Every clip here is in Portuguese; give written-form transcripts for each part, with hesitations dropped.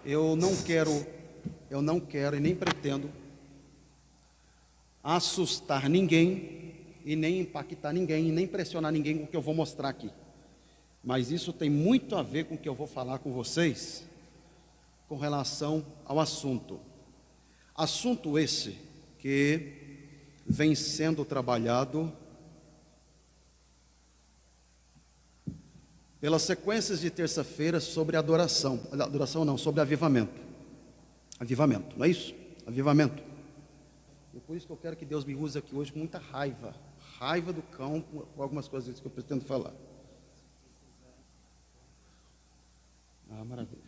Eu não quero e nem pretendo assustar ninguém e nem impactar ninguém e nem pressionar ninguém com o que eu vou mostrar aqui. Mas isso tem muito a ver com o que eu vou falar com vocês com relação ao assunto. Assunto esse que vem sendo trabalhado pelas sequências de terça-feira sobre adoração. Adoração não, sobre avivamento. Avivamento, não é isso? Avivamento. E por isso que eu quero que Deus me use aqui hoje com muita raiva. Raiva do cão com algumas coisas que eu pretendo falar. Maravilha.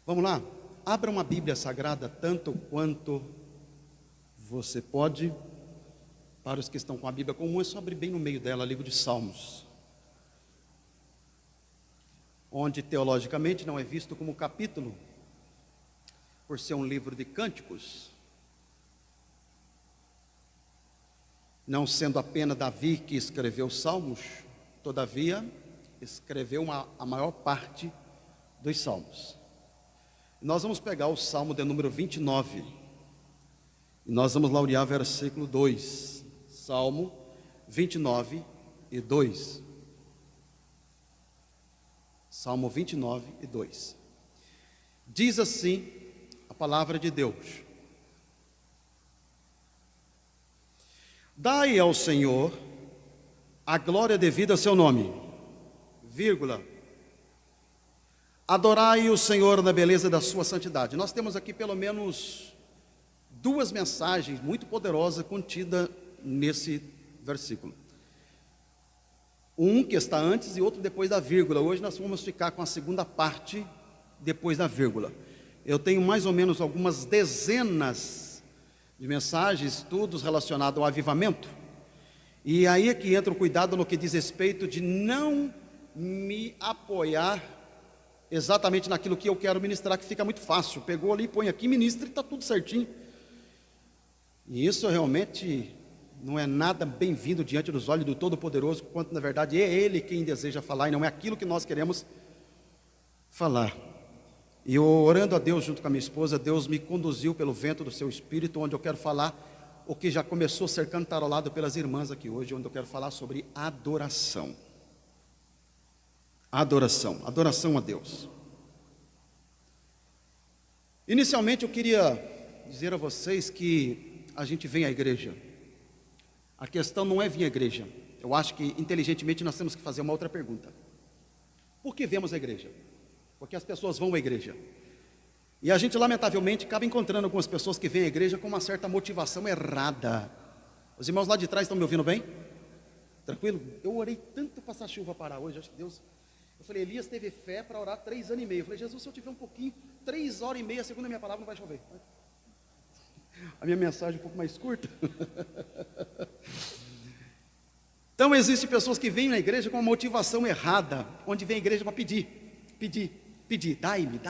Vamos lá? Abra uma Bíblia Sagrada tanto quanto você pode. Para os que estão com a Bíblia comum, é só abrir bem no meio dela, livro de Salmos, onde teologicamente não é visto como capítulo, por ser um livro de cânticos, não sendo apenas Davi que escreveu Salmos, todavia escreveu a maior parte dos Salmos. Nós vamos pegar o Salmo de número 29 e nós vamos laurear versículo 2, Salmo 29 e 2. Salmo 29 e 2. Diz assim a palavra de Deus: Dai ao Senhor a glória devida a seu nome, vírgula, adorai o Senhor na beleza da sua santidade. Nós temos aqui pelo menos duas mensagens muito poderosas contidas nesse versículo. Um que está antes e outro depois da vírgula. Hoje nós vamos ficar com a segunda parte depois da vírgula. Eu tenho mais ou menos algumas dezenas de mensagens, estudos relacionados ao avivamento. E aí é que entra o cuidado no que diz respeito de não me apoiar exatamente naquilo que eu quero ministrar, que fica muito fácil. Pegou ali, põe aqui, ministra e está tudo certinho. E isso realmente não é nada bem-vindo diante dos olhos do Todo-Poderoso, quanto na verdade é Ele quem deseja falar e não é aquilo que nós queremos falar. E eu, orando a Deus junto com a minha esposa, Deus me conduziu pelo vento do seu Espírito, onde eu quero falar o que já começou a ser cantarolado pelas irmãs aqui hoje, onde eu quero falar sobre adoração. Adoração a Deus. Inicialmente eu queria dizer a vocês que a gente vem à igreja. A questão não é vir à igreja. Eu acho que inteligentemente nós temos que fazer uma outra pergunta. Por que vemos à igreja? Porque as pessoas vão à igreja. E a gente lamentavelmente acaba encontrando algumas pessoas que vêm à igreja com uma certa motivação errada. Os irmãos lá de trás estão me ouvindo bem? Tranquilo? Eu orei tanto para essa chuva parar hoje, acho que Deus... Eu falei, Elias teve fé para orar 3 anos e meio. Eu falei, Jesus, se eu tiver um pouquinho, 3 horas e meia, segundo a minha palavra, não vai chover. A minha mensagem é um pouco mais curta. Então existem pessoas que vêm na igreja com uma motivação errada, onde vem a igreja para pedir, dai-me.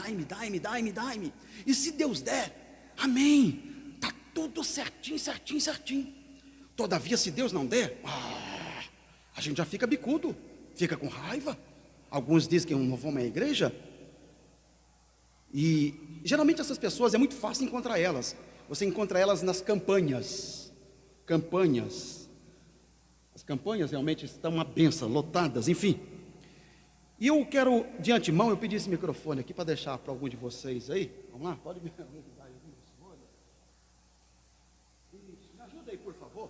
E se Deus der, amém, está tudo certinho. Todavia, se Deus não der, a gente já fica bicudo, fica com raiva. Alguns dizem que não vão à igreja. E geralmente essas pessoas é muito fácil encontrar elas. Você encontra elas nas campanhas. As campanhas realmente estão uma benção, lotadas, enfim. E eu quero, de antemão, eu pedi esse microfone aqui para deixar para algum de vocês aí. Vamos lá? Pode me ajudar aí. Me ajuda aí, por favor.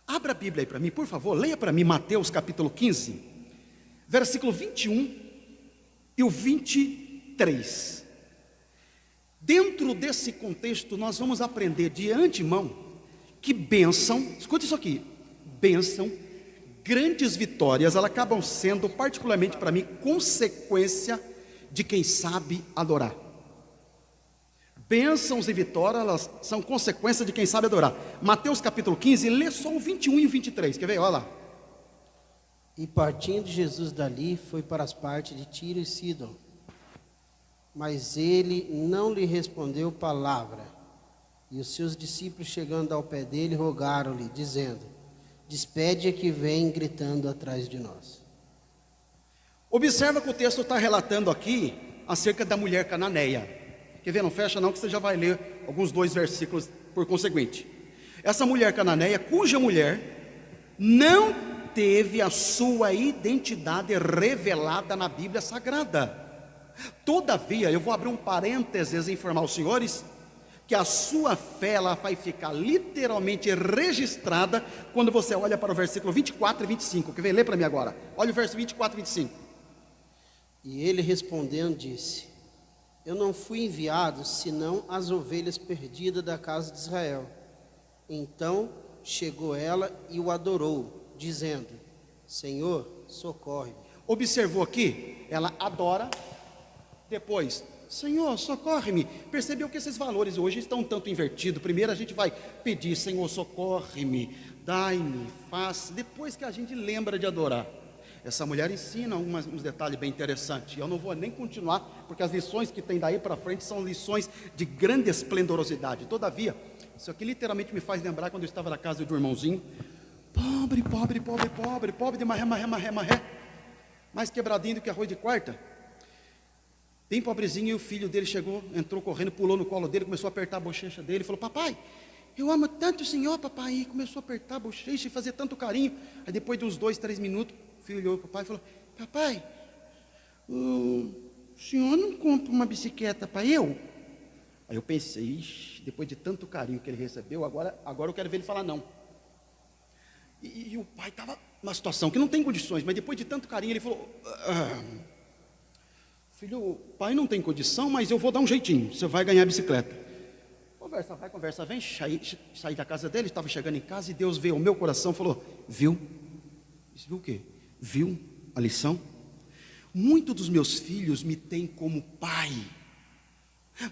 Abra a Bíblia aí para mim, por favor. Leia para mim Mateus capítulo 15, versículo 21 e o 23. Dentro desse contexto, nós vamos aprender de antemão que bênção, escuta isso aqui, bênção, grandes vitórias, elas acabam sendo, particularmente para mim, consequência de quem sabe adorar. Bênçãos e vitórias, elas são consequência de quem sabe adorar. Mateus capítulo 15, lê só o 21 e o 23, quer ver? Olha lá. E partindo Jesus dali, foi para as partes de Tiro e Sidom. Mas ele não lhe respondeu palavra. E os seus discípulos, chegando ao pé dele, rogaram-lhe, dizendo: despede a que vem gritando atrás de nós. Observa que o texto está relatando aqui acerca da mulher cananeia. Quer ver? Não fecha não, que você já vai ler alguns 2 versículos por conseguinte. Essa mulher cananeia, cuja mulher não teve a sua identidade revelada na Bíblia Sagrada. Todavia, eu vou abrir um parênteses e informar os senhores que a sua fé ela vai ficar literalmente registrada quando você olha para o versículo 24 e 25. Quer ver? Lê para mim agora. Olha o verso 24 e 25. E ele respondendo disse: eu não fui enviado senão as ovelhas perdidas da casa de Israel. Então chegou ela e o adorou, dizendo: Senhor, socorre-me. Observou aqui? Ela adora, depois, Senhor, socorre-me. Percebeu que esses valores hoje estão um tanto invertidos. Primeiro a gente vai pedir, Senhor, socorre-me, dai-me, faça. Depois que a gente lembra de adorar. Essa mulher ensina uns detalhes bem interessantes. Eu não vou nem continuar, porque as lições que tem daí para frente são lições de grande esplendorosidade. Todavia, isso aqui literalmente me faz lembrar quando eu estava na casa do irmãozinho. Pobre, pobre, pobre, pobre, pobre de marré, marré, marré, marré. Mais quebradinho do que arroz de quarta. Bem pobrezinho, e o filho dele chegou, entrou correndo, pulou no colo dele, começou a apertar a bochecha dele, falou: papai, eu amo tanto o senhor, papai. E começou a apertar a bochecha e fazer tanto carinho. Aí depois de uns 2, 3 minutos, o filho olhou para o papai e falou: papai, o senhor não compra uma bicicleta para eu? Aí eu pensei: ixi, depois de tanto carinho que ele recebeu, agora eu quero ver ele falar não. E o pai estava numa situação que não tem condições, mas depois de tanto carinho ele falou: filho, o pai não tem condição, mas eu vou dar um jeitinho, você vai ganhar a bicicleta. Conversa vai, conversa vem. Saí da casa dele, estava chegando em casa e Deus veio ao meu coração e falou: viu? Viu o quê? Viu a lição? Muitos dos meus filhos me têm como pai,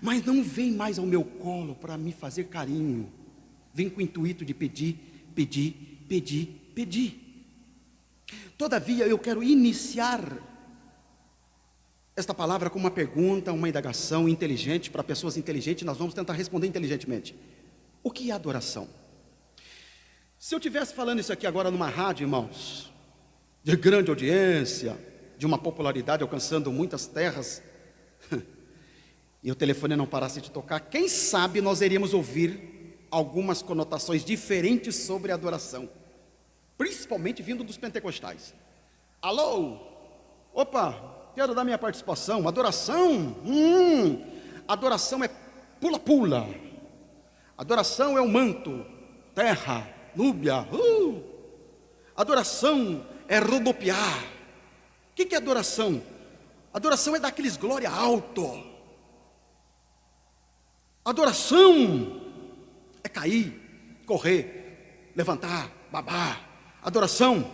mas não vem mais ao meu colo para me fazer carinho. Vem com o intuito de pedir, pedir, pedir, pedir. Todavia eu quero iniciar esta palavra com uma pergunta, uma indagação inteligente. Para pessoas inteligentes, nós vamos tentar responder inteligentemente. O que é adoração? Se eu estivesse falando isso aqui agora numa rádio, irmãos, de grande audiência, de uma popularidade alcançando muitas terras, e o telefone não parasse de tocar, quem sabe nós iríamos ouvir algumas conotações diferentes sobre adoração, principalmente vindo dos pentecostais. Alô? Opa! Quero dar minha participação. Adoração? Adoração é pula-pula. Adoração é o manto, terra, núbia. Adoração é rodopiar. O que é adoração? Adoração é dar aqueles glória alto. Adoração é cair, correr, levantar, babar. Adoração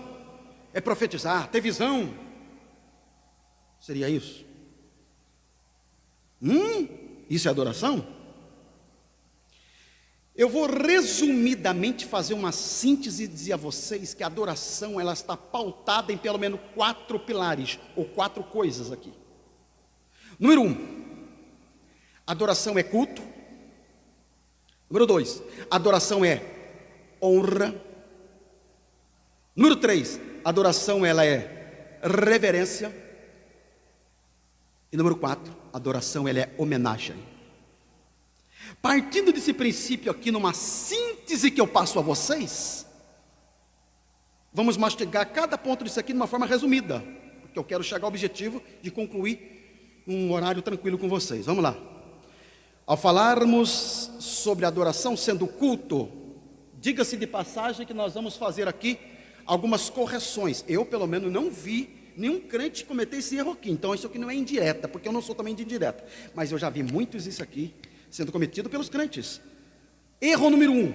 é profetizar, ter visão. Seria isso? Isso é adoração? Eu vou resumidamente fazer uma síntese e dizer a vocês que a adoração ela está pautada em pelo menos 4 pilares, ou 4 coisas aqui. Número 1, adoração é culto. Número 2, adoração é honra. Número 3, adoração ela é reverência. E número 4, adoração ela é homenagem. Partindo desse princípio aqui, numa síntese que eu passo a vocês, vamos mastigar cada ponto disso aqui de uma forma resumida, porque eu quero chegar ao objetivo de concluir um horário tranquilo com vocês. Vamos lá. Ao falarmos sobre adoração sendo culto, diga-se de passagem que nós vamos fazer aqui algumas correções. Eu, pelo menos, não vi nenhum crente cometer esse erro aqui. Então isso aqui não é indireta, porque eu não sou também de indireta, mas eu já vi muitos isso aqui sendo cometido pelos crentes. Erro número 1,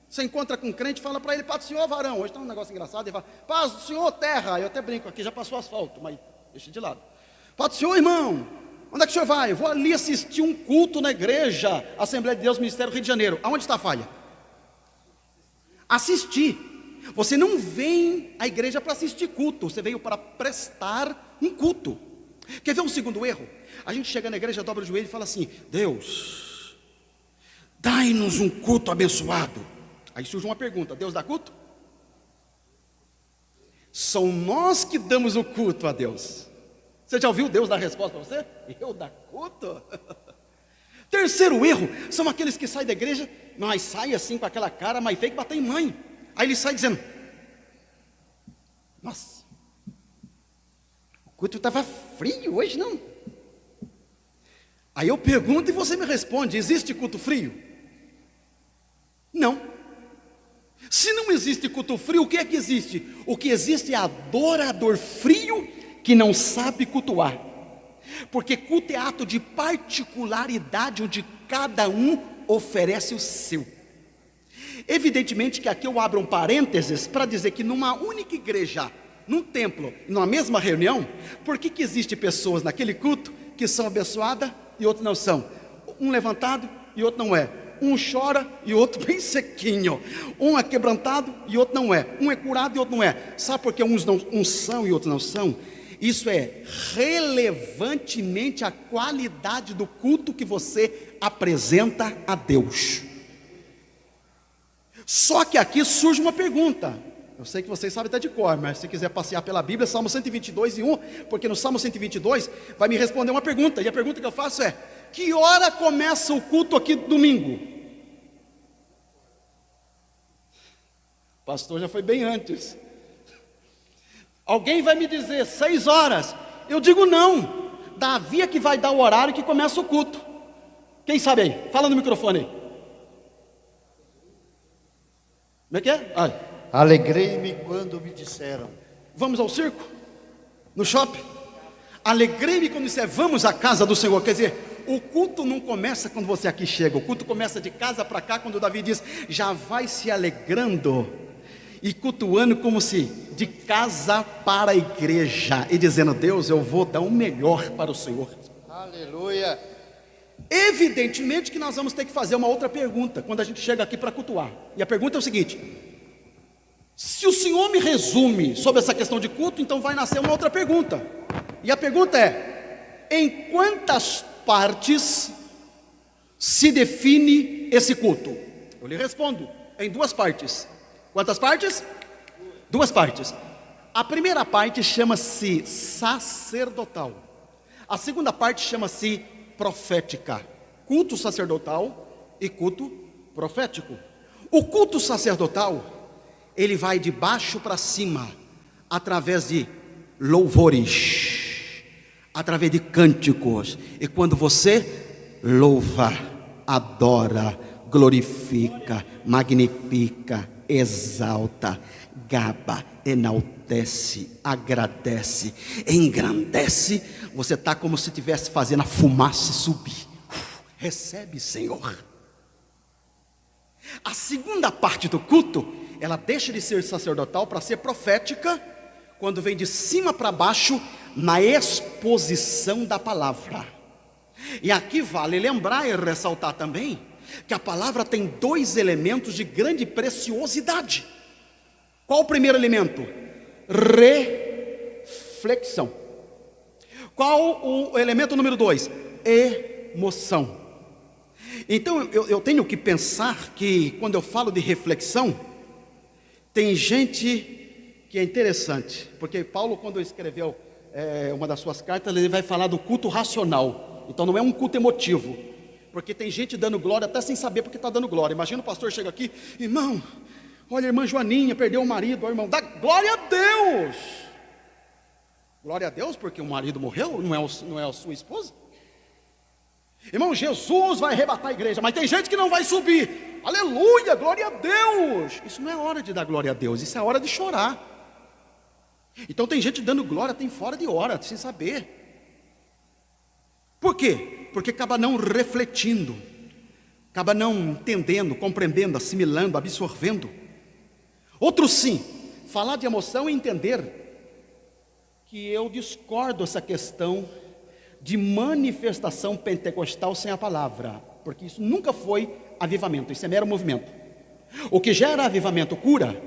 você encontra com um crente, fala para ele: paz do Senhor, varão. Hoje está um negócio engraçado, ele fala: paz do Senhor, terra. Eu até brinco aqui, já passou asfalto, mas deixa de lado. Paz do Senhor, irmão, onde é que o senhor vai? Eu vou ali assistir um culto na igreja Assembleia de Deus, Ministério Rio de Janeiro. Aonde está a falha? Assistir. Você não vem à igreja para assistir culto, você veio para prestar um culto. Quer ver um segundo erro? A gente chega na igreja, dobra o joelho e fala assim: Deus, dai-nos um culto abençoado. Aí surge uma pergunta: Deus dá culto? São nós que damos o culto a Deus. Você já ouviu Deus dar resposta para você? Eu dar culto? Terceiro erro, são aqueles que saem da igreja, mas saem assim com aquela cara, mas feio que bater em mãe. Aí ele sai dizendo: nossa, o culto estava frio hoje, não? Aí eu pergunto e você me responde: existe culto frio? Não. Se não existe culto frio, o que é que existe? O que existe é adorador frio que não sabe cultuar. Porque culto é ato de particularidade, onde cada um oferece o seu. Evidentemente que aqui eu abro um parênteses para dizer que numa única igreja, num templo, numa mesma reunião, por que existe pessoas naquele culto que são abençoadas e outros não são? Um levantado e outro não é. Um chora e outro bem sequinho. Um é quebrantado e outro não é. Um é curado e outro não é. Sabe por que uns são e outros não são? Isso é relevantemente a qualidade do culto que você apresenta a Deus. Só que aqui surge uma pergunta. Eu sei que vocês sabem até de cor, mas se quiser passear pela Bíblia, Salmo 122:1, porque no Salmo 122 vai me responder uma pergunta, e a pergunta que eu faço é: que hora começa o culto aqui domingo? O pastor já foi bem antes. Alguém vai me dizer 6 horas. Eu digo não. Davi é que vai dar o horário que começa o culto. Quem sabe aí? Fala no microfone aí. Como é que é? Ai. Alegrei-me quando me disseram: vamos ao circo? No shopping? Alegrei-me quando disser vamos à casa do Senhor. Quer dizer, o culto não começa quando você aqui chega. O culto começa de casa para cá, quando Davi diz: já vai se alegrando e cultuando como se de casa para a igreja, e dizendo: Deus, eu vou dar o melhor para o Senhor. Aleluia. Evidentemente que nós vamos ter que fazer uma outra pergunta quando a gente chega aqui para cultuar. E a pergunta é o seguinte: se o Senhor me resume sobre essa questão de culto, então vai nascer uma outra pergunta. E a pergunta é: em quantas partes se define esse culto? Eu lhe respondo: em 2 partes. Quantas partes? 2 partes. A primeira parte chama-se sacerdotal. A segunda parte chama-se profética. Culto sacerdotal e culto profético. O culto sacerdotal, ele vai de baixo para cima, através de louvores, através de cânticos. E quando você louva, adora, glorifica, magnifica, exalta, gaba, enaltece, agradece, engrandece, você está como se estivesse fazendo a fumaça subir. Recebe, Senhor. A segunda parte do culto, ela deixa de ser sacerdotal para ser profética, quando vem de cima para baixo, na exposição da palavra. E aqui vale lembrar e ressaltar também, que a palavra tem 2 elementos de grande preciosidade. Qual o primeiro elemento? Reflexão. Qual o elemento número 2? Emoção. Então eu tenho que pensar que quando eu falo de reflexão, tem gente que é interessante, porque Paulo, quando escreveu uma das suas cartas, ele vai falar do culto racional. Então não é um culto emotivo, porque tem gente dando glória até sem saber porque está dando glória. Imagina o pastor chega aqui: irmão, olha a irmã Joaninha, perdeu o marido. Ó, irmão, dá glória a Deus. Glória a Deus porque o marido morreu, não é a sua esposa. Irmão, Jesus vai arrebatar a igreja, mas tem gente que não vai subir. Aleluia, glória a Deus. Isso não é hora de dar glória a Deus, isso é hora de chorar. Então tem gente dando glória, tem fora de hora, sem saber. Por quê? Porque acaba não refletindo, acaba não entendendo, compreendendo, assimilando, absorvendo. Outro sim, falar de emoção e entender que eu discordo dessa questão de manifestação pentecostal sem a palavra, porque isso nunca foi avivamento, isso é mero movimento. O que gera avivamento, cura,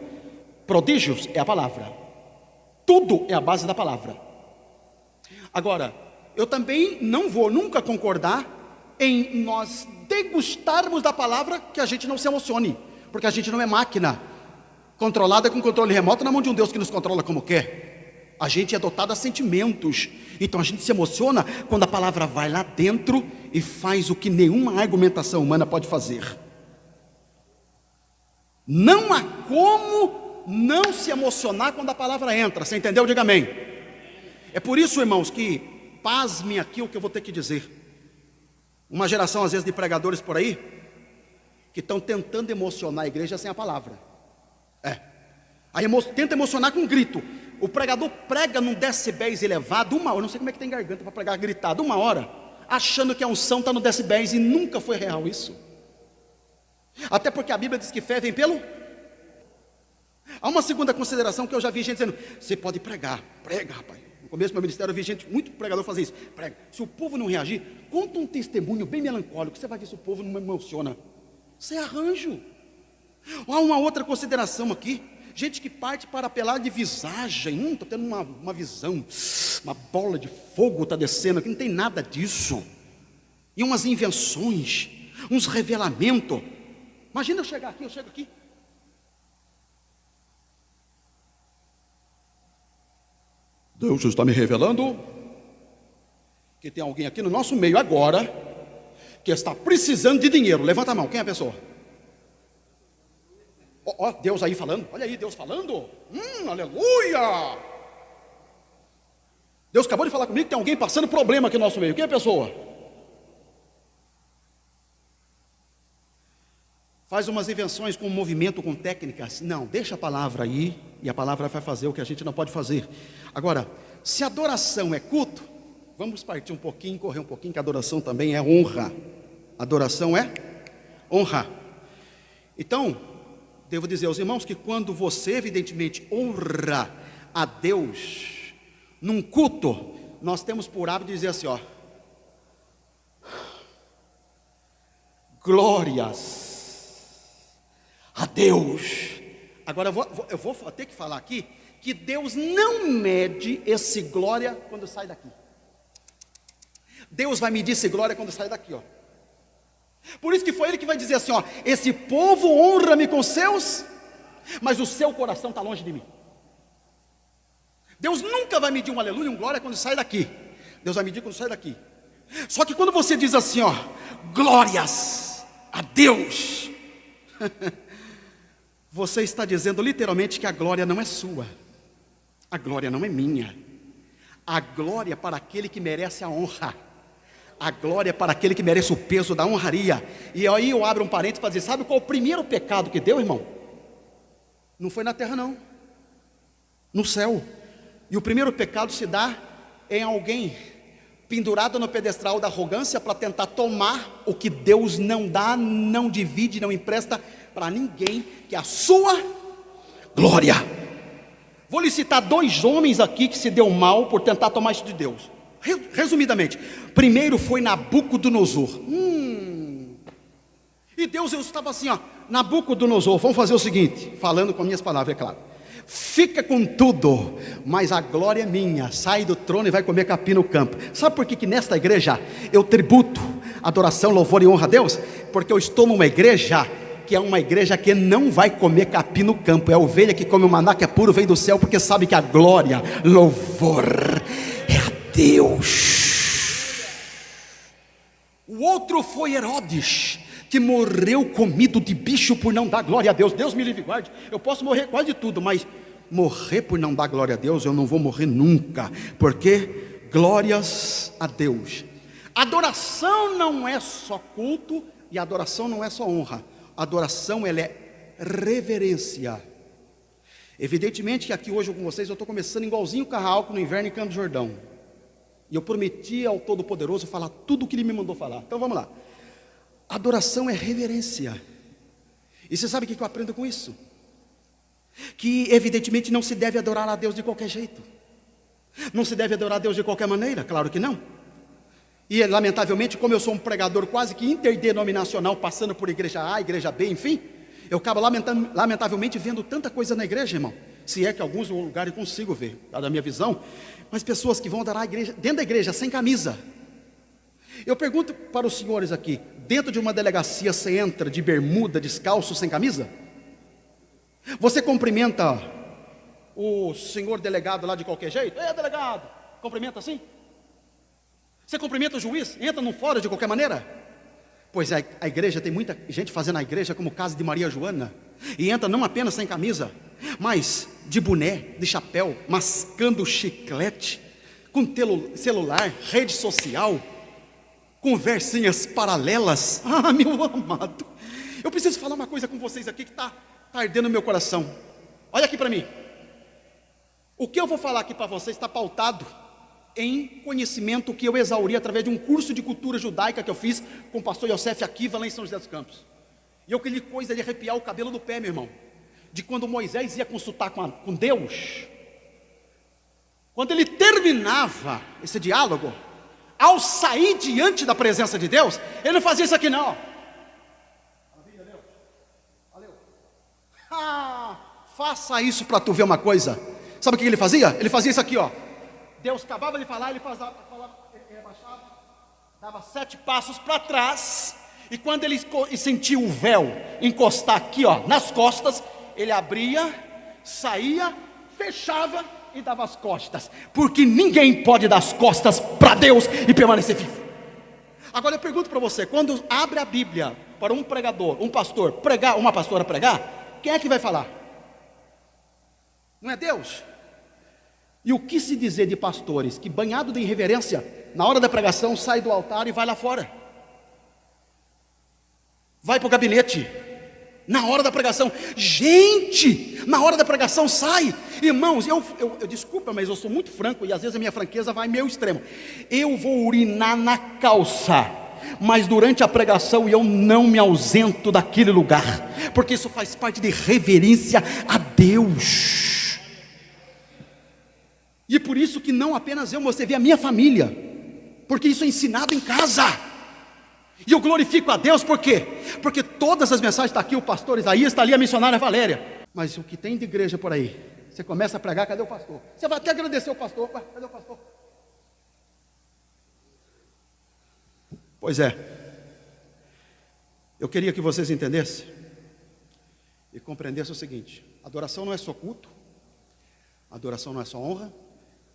prodígios é a palavra. Tudo é a base da palavra. Agora, eu também não vou nunca concordar em nós degustarmos da palavra que a gente não se emocione, porque a gente não é máquina controlada com controle remoto na mão de um Deus que nos controla como quer. A gente é dotado a sentimentos. Então a gente se emociona quando a palavra vai lá dentro e faz o que nenhuma argumentação humana pode fazer. Não há como não se emocionar quando a palavra entra. Você entendeu? Diga amém. É por isso, irmãos, que pasmem aqui o que eu vou ter que dizer. Uma geração, às vezes, de pregadores por aí, que estão tentando emocionar a igreja sem a palavra. Aí tenta emocionar com um grito. O pregador prega num decibéis elevado, eu não sei como é que tem garganta para pregar gritado, 1 hora, achando que a unção está no decibéis, e nunca foi real isso. Até porque a Bíblia diz que fé vem pelo... Há uma segunda consideração que eu já vi gente dizendo: você pode pregar, prega, rapaz. No começo do meu ministério eu vi gente, muito pregador fazer isso, prega. Se o povo não reagir, conta um testemunho bem melancólico, você vai ver se o povo não emociona. Isso é arranjo. Há uma outra consideração aqui, gente que parte para apelar de visagem. Estou tendo uma visão, uma bola de fogo está descendo aqui, não tem nada disso. E umas invenções, uns revelamentos. Imagina eu chego aqui. Deus está me revelando que tem alguém aqui no nosso meio agora que está precisando de dinheiro. Levanta a mão, quem é a pessoa? Ó, Deus aí falando, olha aí, Deus falando. Aleluia! Deus acabou de falar comigo que tem alguém passando problema aqui no nosso meio. Quem é a pessoa? Faz umas invenções com movimento, com técnicas. Não, deixa a palavra aí, e a palavra vai fazer o que a gente não pode fazer. Agora, se adoração é culto, vamos partir um pouquinho, correr um pouquinho, que adoração também é honra. Adoração é honra. Então, devo dizer aos irmãos que quando você evidentemente honra a Deus num culto, nós temos por hábito de dizer assim, ó: glórias a Deus. Agora eu vou ter que falar aqui que Deus não mede esse glória quando sai daqui. Deus vai medir esse glória quando sai daqui, ó. Por isso que foi ele que vai dizer assim, ó: esse povo honra-me com seus, mas o seu coração está longe de mim. Deus nunca vai medir um aleluia, um glória quando sai daqui. Deus vai medir quando sai daqui. Só que quando você diz assim, ó, glórias a Deus, você está dizendo literalmente que a glória não é sua, a glória não é minha. A glória para aquele que merece a honra, a glória para aquele que merece o peso da honraria. E aí eu abro um parênteses para dizer: sabe qual é o primeiro pecado que deu, irmão? Não foi na terra não, no céu. E o primeiro pecado se dá em alguém pendurado no pedestal da arrogância para tentar tomar o que Deus não dá, não divide, não empresta para ninguém, que é a sua glória. Vou lhe citar 2 homens aqui que se deu mal por tentar tomar isso de Deus. Resumidamente, primeiro foi Nabucodonosor. E Deus estava assim, ó: Nabucodonosor, vamos fazer o seguinte, falando com minhas palavras, é claro: fica com tudo, mas a glória é minha. Sai do trono e vai comer capim no campo. Sabe por que nesta igreja eu tributo adoração, louvor e honra a Deus? Porque eu estou numa igreja que é uma igreja que não vai comer capim no campo. É a ovelha que come o maná que é puro, vem do céu, porque sabe que a glória, louvor é a Deus. O outro foi Herodes, que morreu comido de bicho por não dar glória a Deus. Deus me livre e guarde, eu posso morrer quase de tudo, mas morrer por não dar glória a Deus, eu não vou morrer nunca, porque glórias a Deus. Adoração não é só culto, e adoração não é só honra. Adoração, ela é reverência. Evidentemente que aqui hoje com vocês eu estou começando igualzinho Carraalco no inverno em Campos do Jordão, e eu prometi ao Todo-Poderoso falar tudo o que Ele me mandou falar. Então vamos lá. Adoração é reverência. E você sabe o que eu aprendo com isso? Que evidentemente não se deve adorar a Deus de qualquer jeito. Não se deve adorar a Deus de qualquer maneira, claro que não. E lamentavelmente, como eu sou um pregador quase que interdenominacional, passando por igreja A, igreja B, enfim, eu acabo lamentavelmente vendo tanta coisa na igreja, irmão. Se é que alguns lugares eu consigo ver, dada a minha visão. Mas pessoas que vão adorar a igreja, dentro da igreja, sem camisa. Eu pergunto para os senhores aqui: dentro de uma delegacia você entra de bermuda, descalço, sem camisa? Você cumprimenta o senhor delegado lá de qualquer jeito? Delegado, cumprimenta assim? Você cumprimenta o juiz? Entra no fórum de qualquer maneira? Pois é, a igreja, tem muita gente fazendo a igreja como o caso de Maria Joana, e entra não apenas sem camisa, mas de boné, de chapéu, mascando chiclete, com celular, rede social, conversinhas paralelas. Ah, meu amado, eu preciso falar uma coisa com vocês aqui que está ardendo no meu coração. Olha aqui para mim. O que eu vou falar aqui para vocês está pautado em conhecimento que eu exauri através de um curso de cultura judaica que eu fiz com o pastor Yosef Akiva lá em São José dos Campos. E eu queria coisa de arrepiar o cabelo do pé, meu irmão, de quando Moisés ia consultar com Deus. Quando ele terminava esse diálogo, ao sair diante da presença de Deus, ele não fazia isso aqui não. Maravilha, Deus. Valeu. Faça isso para tu ver uma coisa. Sabe o que ele fazia? Ele fazia isso aqui, ó. Deus acabava de falar, ele abaixava, dava 7 passos para trás, e quando ele sentia o véu encostar aqui, ó, nas costas, ele abria, saía, fechava e dava as costas, porque ninguém pode dar as costas para Deus e permanecer vivo. Agora eu pergunto para você, quando abre a Bíblia para um pregador, um pastor pregar, uma pastora pregar, quem é que vai falar? Não é Deus? E o que se dizer de pastores que, banhado de irreverência, na hora da pregação sai do altar e vai lá fora, vai para o gabinete, na hora da pregação? Gente, na hora da pregação sai. Irmãos, eu desculpa, mas eu sou muito franco, e às vezes a minha franqueza vai meio extremo. Eu vou urinar na calça, mas durante a pregação eu não me ausento daquele lugar, porque isso faz parte de reverência a Deus. E por isso que não apenas eu, você vê a minha família, porque isso é ensinado em casa. E eu glorifico a Deus, por quê? Porque todas as mensagens, está aqui o pastor Isaías, está ali a missionária Valéria. Mas o que tem de igreja por aí, você começa a pregar, cadê o pastor? Você vai até agradecer o pastor, cadê o pastor? Pois é, eu queria que vocês entendessem e compreendessem o seguinte: adoração não é só culto, adoração não é só honra,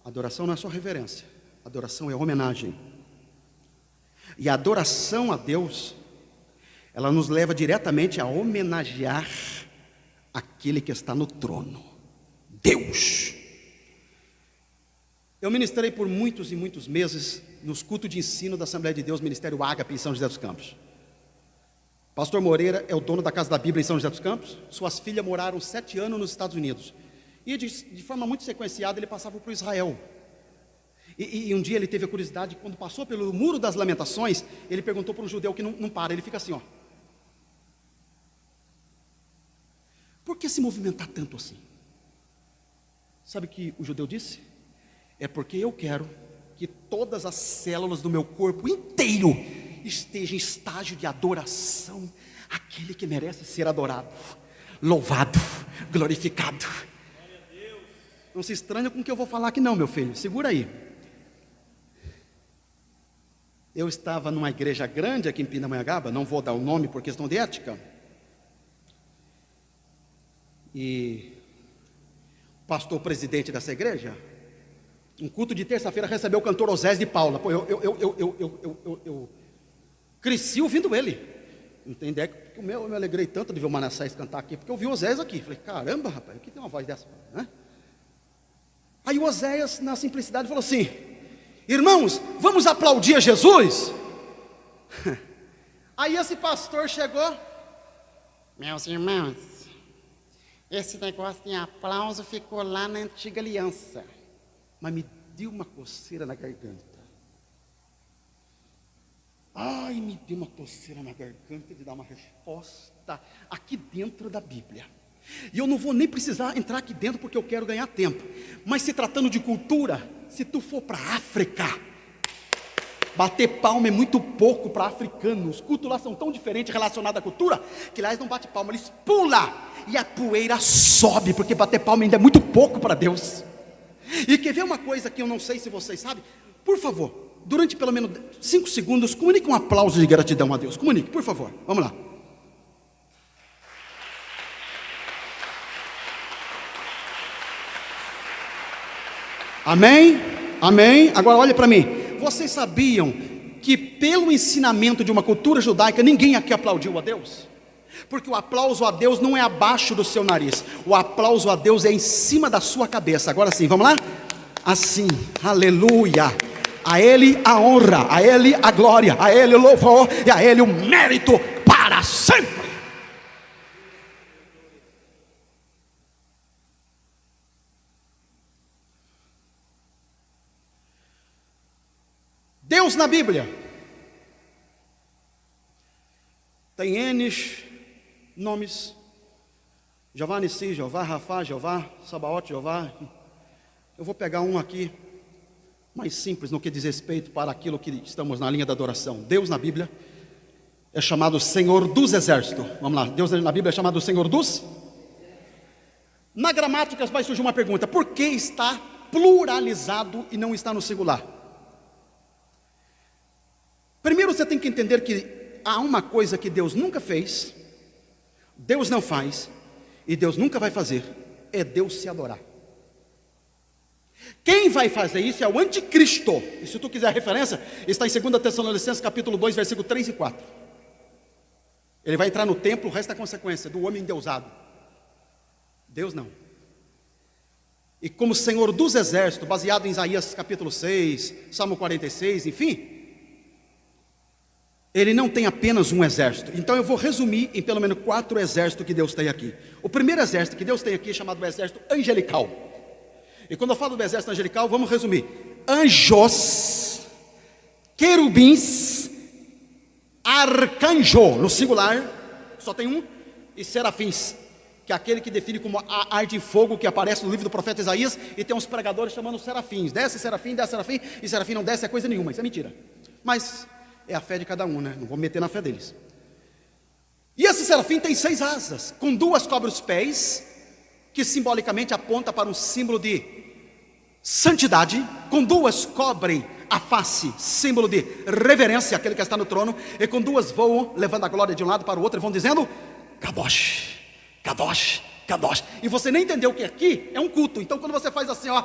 adoração não é só reverência, adoração é homenagem. E a adoração a Deus, ela nos leva diretamente a homenagear aquele que está no trono, Deus. Eu ministrei por muitos e muitos meses nos cultos de ensino da Assembleia de Deus, Ministério Ágape em São José dos Campos. Pastor Moreira é o dono da Casa da Bíblia em São José dos Campos. Suas filhas moraram 7 anos nos Estados Unidos. E de forma muito sequenciada ele passava por Israel. E um dia ele teve a curiosidade, quando passou pelo Muro das Lamentações, ele perguntou para um judeu que não para, ele fica assim, ó: por que se movimentar tanto assim? Sabe o que o judeu disse? É porque eu quero que todas as células do meu corpo inteiro estejam em estágio de adoração àquele que merece ser adorado, louvado, glorificado. Não se estranha com o que eu vou falar aqui não, meu filho, segura aí. Eu estava numa igreja grande aqui em Pindamonhangaba, não vou dar o nome por questão de ética, e o pastor presidente dessa igreja, um culto de terça-feira, recebeu o cantor Osés de Paula. Pô, eu cresci ouvindo ele. Não tem ideia que eu me alegrei tanto de ver o Manassés cantar aqui, porque eu vi o Osés aqui. Falei, caramba, rapaz, aqui tem uma voz dessa, né? Aí o Oséias, na simplicidade, falou assim: irmãos, vamos aplaudir a Jesus? Aí esse pastor chegou: meus irmãos, esse negócio de aplauso ficou lá na antiga aliança. Mas me deu uma coceira na garganta. Ai, me deu uma coceira na garganta de dar uma resposta aqui dentro da Bíblia. E eu não vou nem precisar entrar aqui dentro porque eu quero ganhar tempo. Mas se tratando de cultura, se tu for para a África, bater palma é muito pouco para africanos. Os cultos lá são tão diferentes relacionados à cultura, que lá eles não batem palma, eles pulam e a poeira sobe, porque bater palma ainda é muito pouco para Deus. E quer ver uma coisa que eu não sei se vocês sabem? Por favor, durante pelo menos 5 segundos, comunique um aplauso de gratidão a Deus. Comunique, por favor, vamos lá. Amém? Amém? Agora olha para mim. Vocês sabiam que pelo ensinamento de uma cultura judaica ninguém aqui aplaudiu a Deus? Porque o aplauso a Deus não é abaixo do seu nariz, o aplauso a Deus é em cima da sua cabeça. Agora sim, vamos lá? Assim, aleluia. A Ele a honra, a Ele a glória, a Ele o louvor e a Ele o mérito para sempre. Deus na Bíblia tem N nomes: Jeová Nissi, Jeová Rafá, Jeová Sabaote, Jeová. Eu vou pegar um aqui mais simples no que diz respeito para aquilo que estamos na linha da adoração. Deus na Bíblia é chamado Senhor dos Exércitos. Vamos lá, Deus na Bíblia é chamado Senhor dos. Na gramática vai surgir uma pergunta: por que está pluralizado e não está no singular? Primeiro você tem que entender que há uma coisa que Deus nunca fez, Deus não faz e Deus nunca vai fazer: é Deus se adorar. Quem vai fazer isso é o anticristo. E se tu quiser a referência, está em 2 Tessalonicenses capítulo 2, versículo 3 e 4. Ele vai entrar no templo, o resto é consequência do homem endeusado. Deus não. E como Senhor dos Exércitos, baseado em Isaías capítulo 6, Salmo 46, enfim, Ele não tem apenas um exército. Então eu vou resumir em pelo menos 4 exércitos que Deus tem aqui. O primeiro exército que Deus tem aqui é chamado o exército angelical. E quando eu falo do exército angelical, vamos resumir: anjos, querubins, arcanjo, no singular, só tem um, e serafins, que é aquele que define como a ar de fogo que aparece no livro do profeta Isaías, e tem uns pregadores chamando serafins. Desce serafim, e serafim não desce é coisa nenhuma, isso é mentira. Mas é a fé de cada um, né? Não vou meter na fé deles. E esse serafim tem 6 asas, com 2 cobre os pés, que simbolicamente aponta para um símbolo de santidade, com 2 cobrem a face, símbolo de reverência, aquele que está no trono, e com 2 voam, levando a glória de um lado para o outro, e vão dizendo: Kadosh, Kadosh, Kadosh. E você nem entendeu que aqui é um culto. Então quando você faz assim, ó,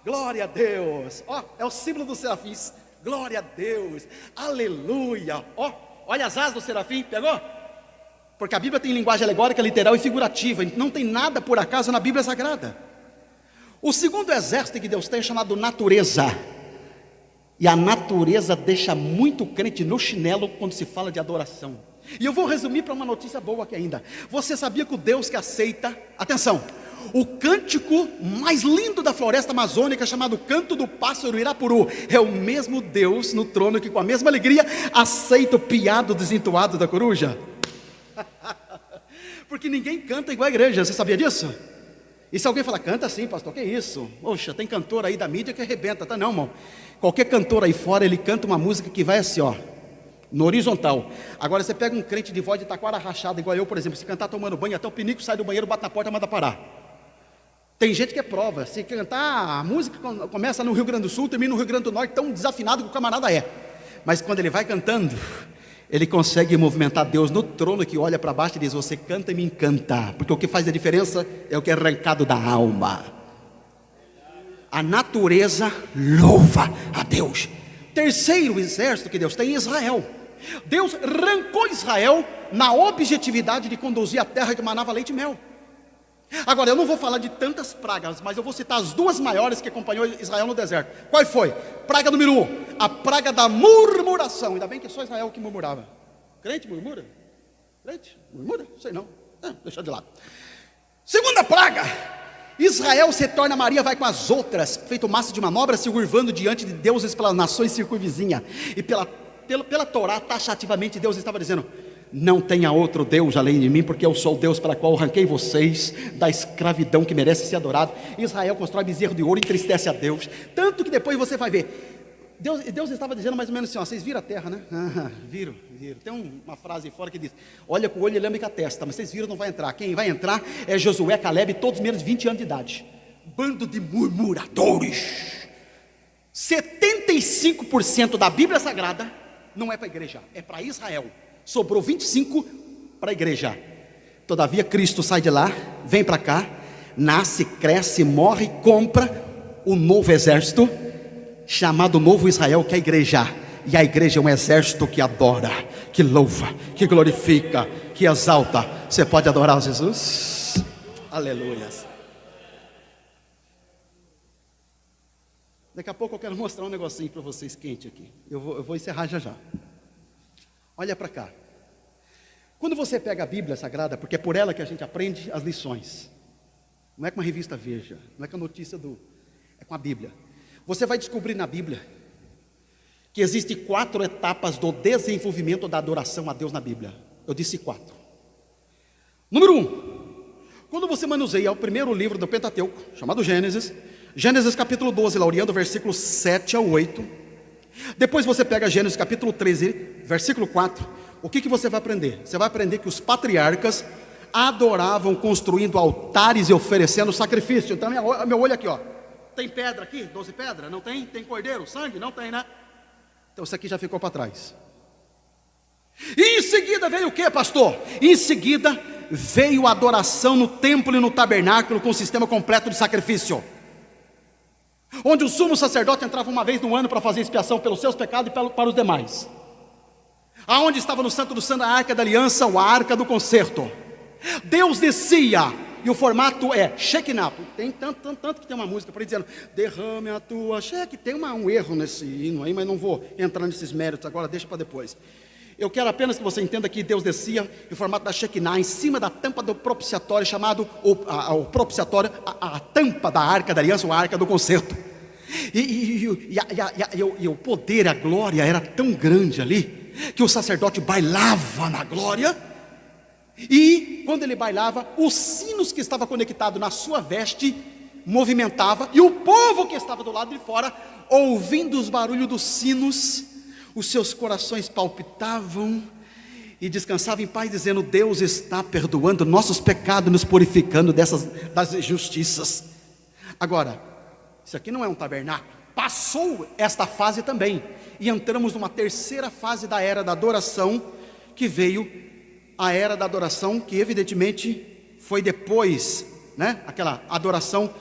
glória a Deus, ó, é o símbolo dos serafins, glória a Deus, aleluia, ó, olha as asas do serafim, pegou? Porque a Bíblia tem linguagem alegórica, literal e figurativa, não tem nada por acaso na Bíblia Sagrada. O segundo exército que Deus tem é chamado natureza. E a natureza deixa muito crente no chinelo quando se fala de adoração. E eu vou resumir para uma notícia boa aqui ainda. Você sabia que o Deus que aceita, atenção, o cântico mais lindo da floresta amazônica, chamado Canto do Pássaro Irapuru, é o mesmo Deus no trono que com a mesma alegria aceita o piado desentoado da coruja? Porque ninguém canta igual a igreja, você sabia disso? E se alguém falar: canta sim, pastor, que isso? Poxa, tem cantor aí da mídia que arrebenta, tá? Não, irmão. Qualquer cantor aí fora, ele canta uma música que vai assim, ó, no horizontal. Agora você pega um crente de voz de taquara rachada, igual eu, por exemplo, se cantar tomando banho, até o pinico sai do banheiro, bate na porta e manda parar. Tem gente que é prova. Se cantar, a música começa no Rio Grande do Sul, termina no Rio Grande do Norte, tão desafinado que o camarada é. Mas quando ele vai cantando, ele consegue movimentar Deus no trono, que olha para baixo e diz: você canta e me encanta, porque o que faz a diferença é o que é arrancado da alma. A natureza louva a Deus. Terceiro exército que Deus tem é Israel. Deus arrancou Israel na objetividade de conduzir a terra que manava leite e mel. Agora eu não vou falar de tantas pragas, mas eu vou citar as 2 maiores que acompanhou Israel no deserto. Qual foi? Praga número 1, a praga da murmuração. Ainda bem que é só Israel que murmurava. Crente murmura? Crente murmura? Sei não, deixa de lado. Segunda praga: Israel se torna Maria, vai com as outras, feito massa de manobra, se curvando diante de deuses pelas nações circunvizinhas. E pela Torá, taxativamente, Deus estava dizendo: não tenha outro Deus além de mim, porque eu sou o Deus para qual arranquei vocês da escravidão que merece ser adorado. Israel constrói bezerro de ouro, entristece a Deus, tanto que depois você vai ver, Deus estava dizendo mais ou menos assim, ó, vocês viram a terra, né? Viram. Tem uma frase aí fora que diz: olha com o olho e lambe com a testa, mas vocês viram, não vai entrar. Quem vai entrar é Josué, Caleb, todos menos de 20 anos de idade. Bando de murmuradores. 75% da Bíblia Sagrada não é para a igreja, é para Israel. Sobrou 25 para a igreja. Todavia Cristo sai de lá, vem para cá, nasce, cresce, morre, compra o novo exército, chamado Novo Israel, que é a igreja. E a igreja é um exército que adora, que louva, que glorifica, que exalta. Você pode adorar Jesus? Aleluia. Daqui a pouco eu quero mostrar um negocinho para vocês quente aqui. Eu vou encerrar já já. Olha para cá. Quando você pega a Bíblia Sagrada, porque é por ela que a gente aprende as lições. Não é com uma revista Veja, não é com a notícia é com a Bíblia. Você vai descobrir na Bíblia que existem 4 etapas do desenvolvimento da adoração a Deus na Bíblia. Eu disse 4. Número 1. Quando você manuseia o primeiro livro do Pentateuco, chamado Gênesis, Gênesis capítulo 12, Laureando, versículos 7 a 8. Depois você pega Gênesis capítulo 13, versículo 4. O que você vai aprender? Você vai aprender que os patriarcas adoravam construindo altares e oferecendo sacrifício. Então, meu olho aqui, ó. Tem pedra aqui? 12 pedras? Não tem? Tem cordeiro? Sangue? Não tem, né? Então isso aqui já ficou para trás. E em seguida veio o que, pastor? Em seguida veio a adoração no templo e no tabernáculo, com o sistema completo de sacrifício, onde o sumo sacerdote entrava uma vez no ano para fazer expiação pelos seus pecados e para os demais. Aonde estava no Santo do Santo a Arca da Aliança, ou a Arca do Concerto. Deus descia, e o formato é Shekinah. Tem tanto que tem uma música para ele dizendo: derrame a tua Shekinah. Tem um erro nesse hino aí, mas não vou entrar nesses méritos agora, deixa para depois. Eu quero apenas que você entenda que Deus descia em formato da Shekinah, em cima da tampa do propiciatório, chamado o propiciatório, a tampa da Arca da Aliança, ou a Arca do Concerto. E o poder, a glória era tão grande ali, que o sacerdote bailava na glória. E quando ele bailava, os sinos que estavam conectados na sua veste movimentava, e o povo que estava do lado de fora, ouvindo os barulhos dos sinos, os seus corações palpitavam e descansavam em paz, dizendo: Deus está perdoando nossos pecados, nos purificando das injustiças. Agora, isso aqui não é um tabernáculo. Passou esta fase também, e entramos numa terceira fase da era da adoração, que veio a era da adoração, que evidentemente foi depois, né? Aquela adoração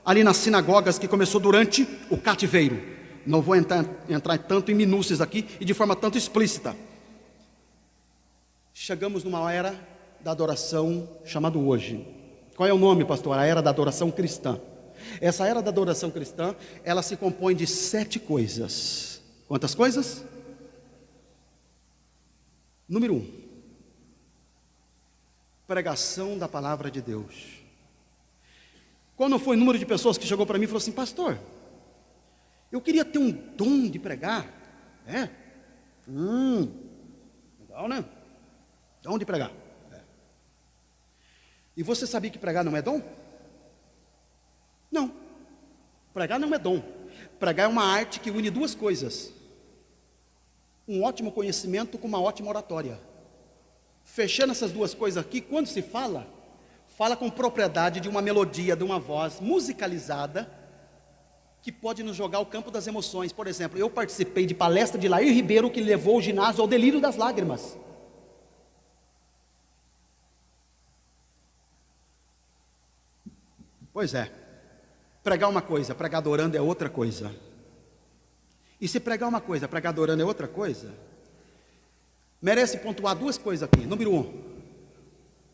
ali nas sinagogas, que começou durante o cativeiro. Não vou entrar tanto em minúcias aqui, e de forma tanto explícita. Chegamos numa era da adoração chamada hoje. Qual é o nome, pastor? A era da adoração cristã. Essa era da adoração cristã, ela se compõe de 7 coisas. Quantas coisas? Número 1. Pregação da palavra de Deus. Quando foi o número de pessoas que chegou para mim e falou assim: pastor, eu queria ter um dom de pregar. Legal, né? Dom de pregar. E você sabia que pregar não é dom? Não. Pregar não é dom. Pregar é uma arte que une 2 coisas: um ótimo conhecimento com uma ótima oratória. Fechando essas 2 coisas aqui, quando se fala com propriedade de uma melodia, de uma voz musicalizada, que pode nos jogar ao campo das emoções. Por exemplo, eu participei de palestra de Lair Ribeiro, que levou o ginásio ao delírio das lágrimas. Pois é, pregar uma coisa, pregar adorando é outra coisa. E se pregar uma coisa, pregar adorando é outra coisa, merece pontuar 2 coisas aqui. Número 1,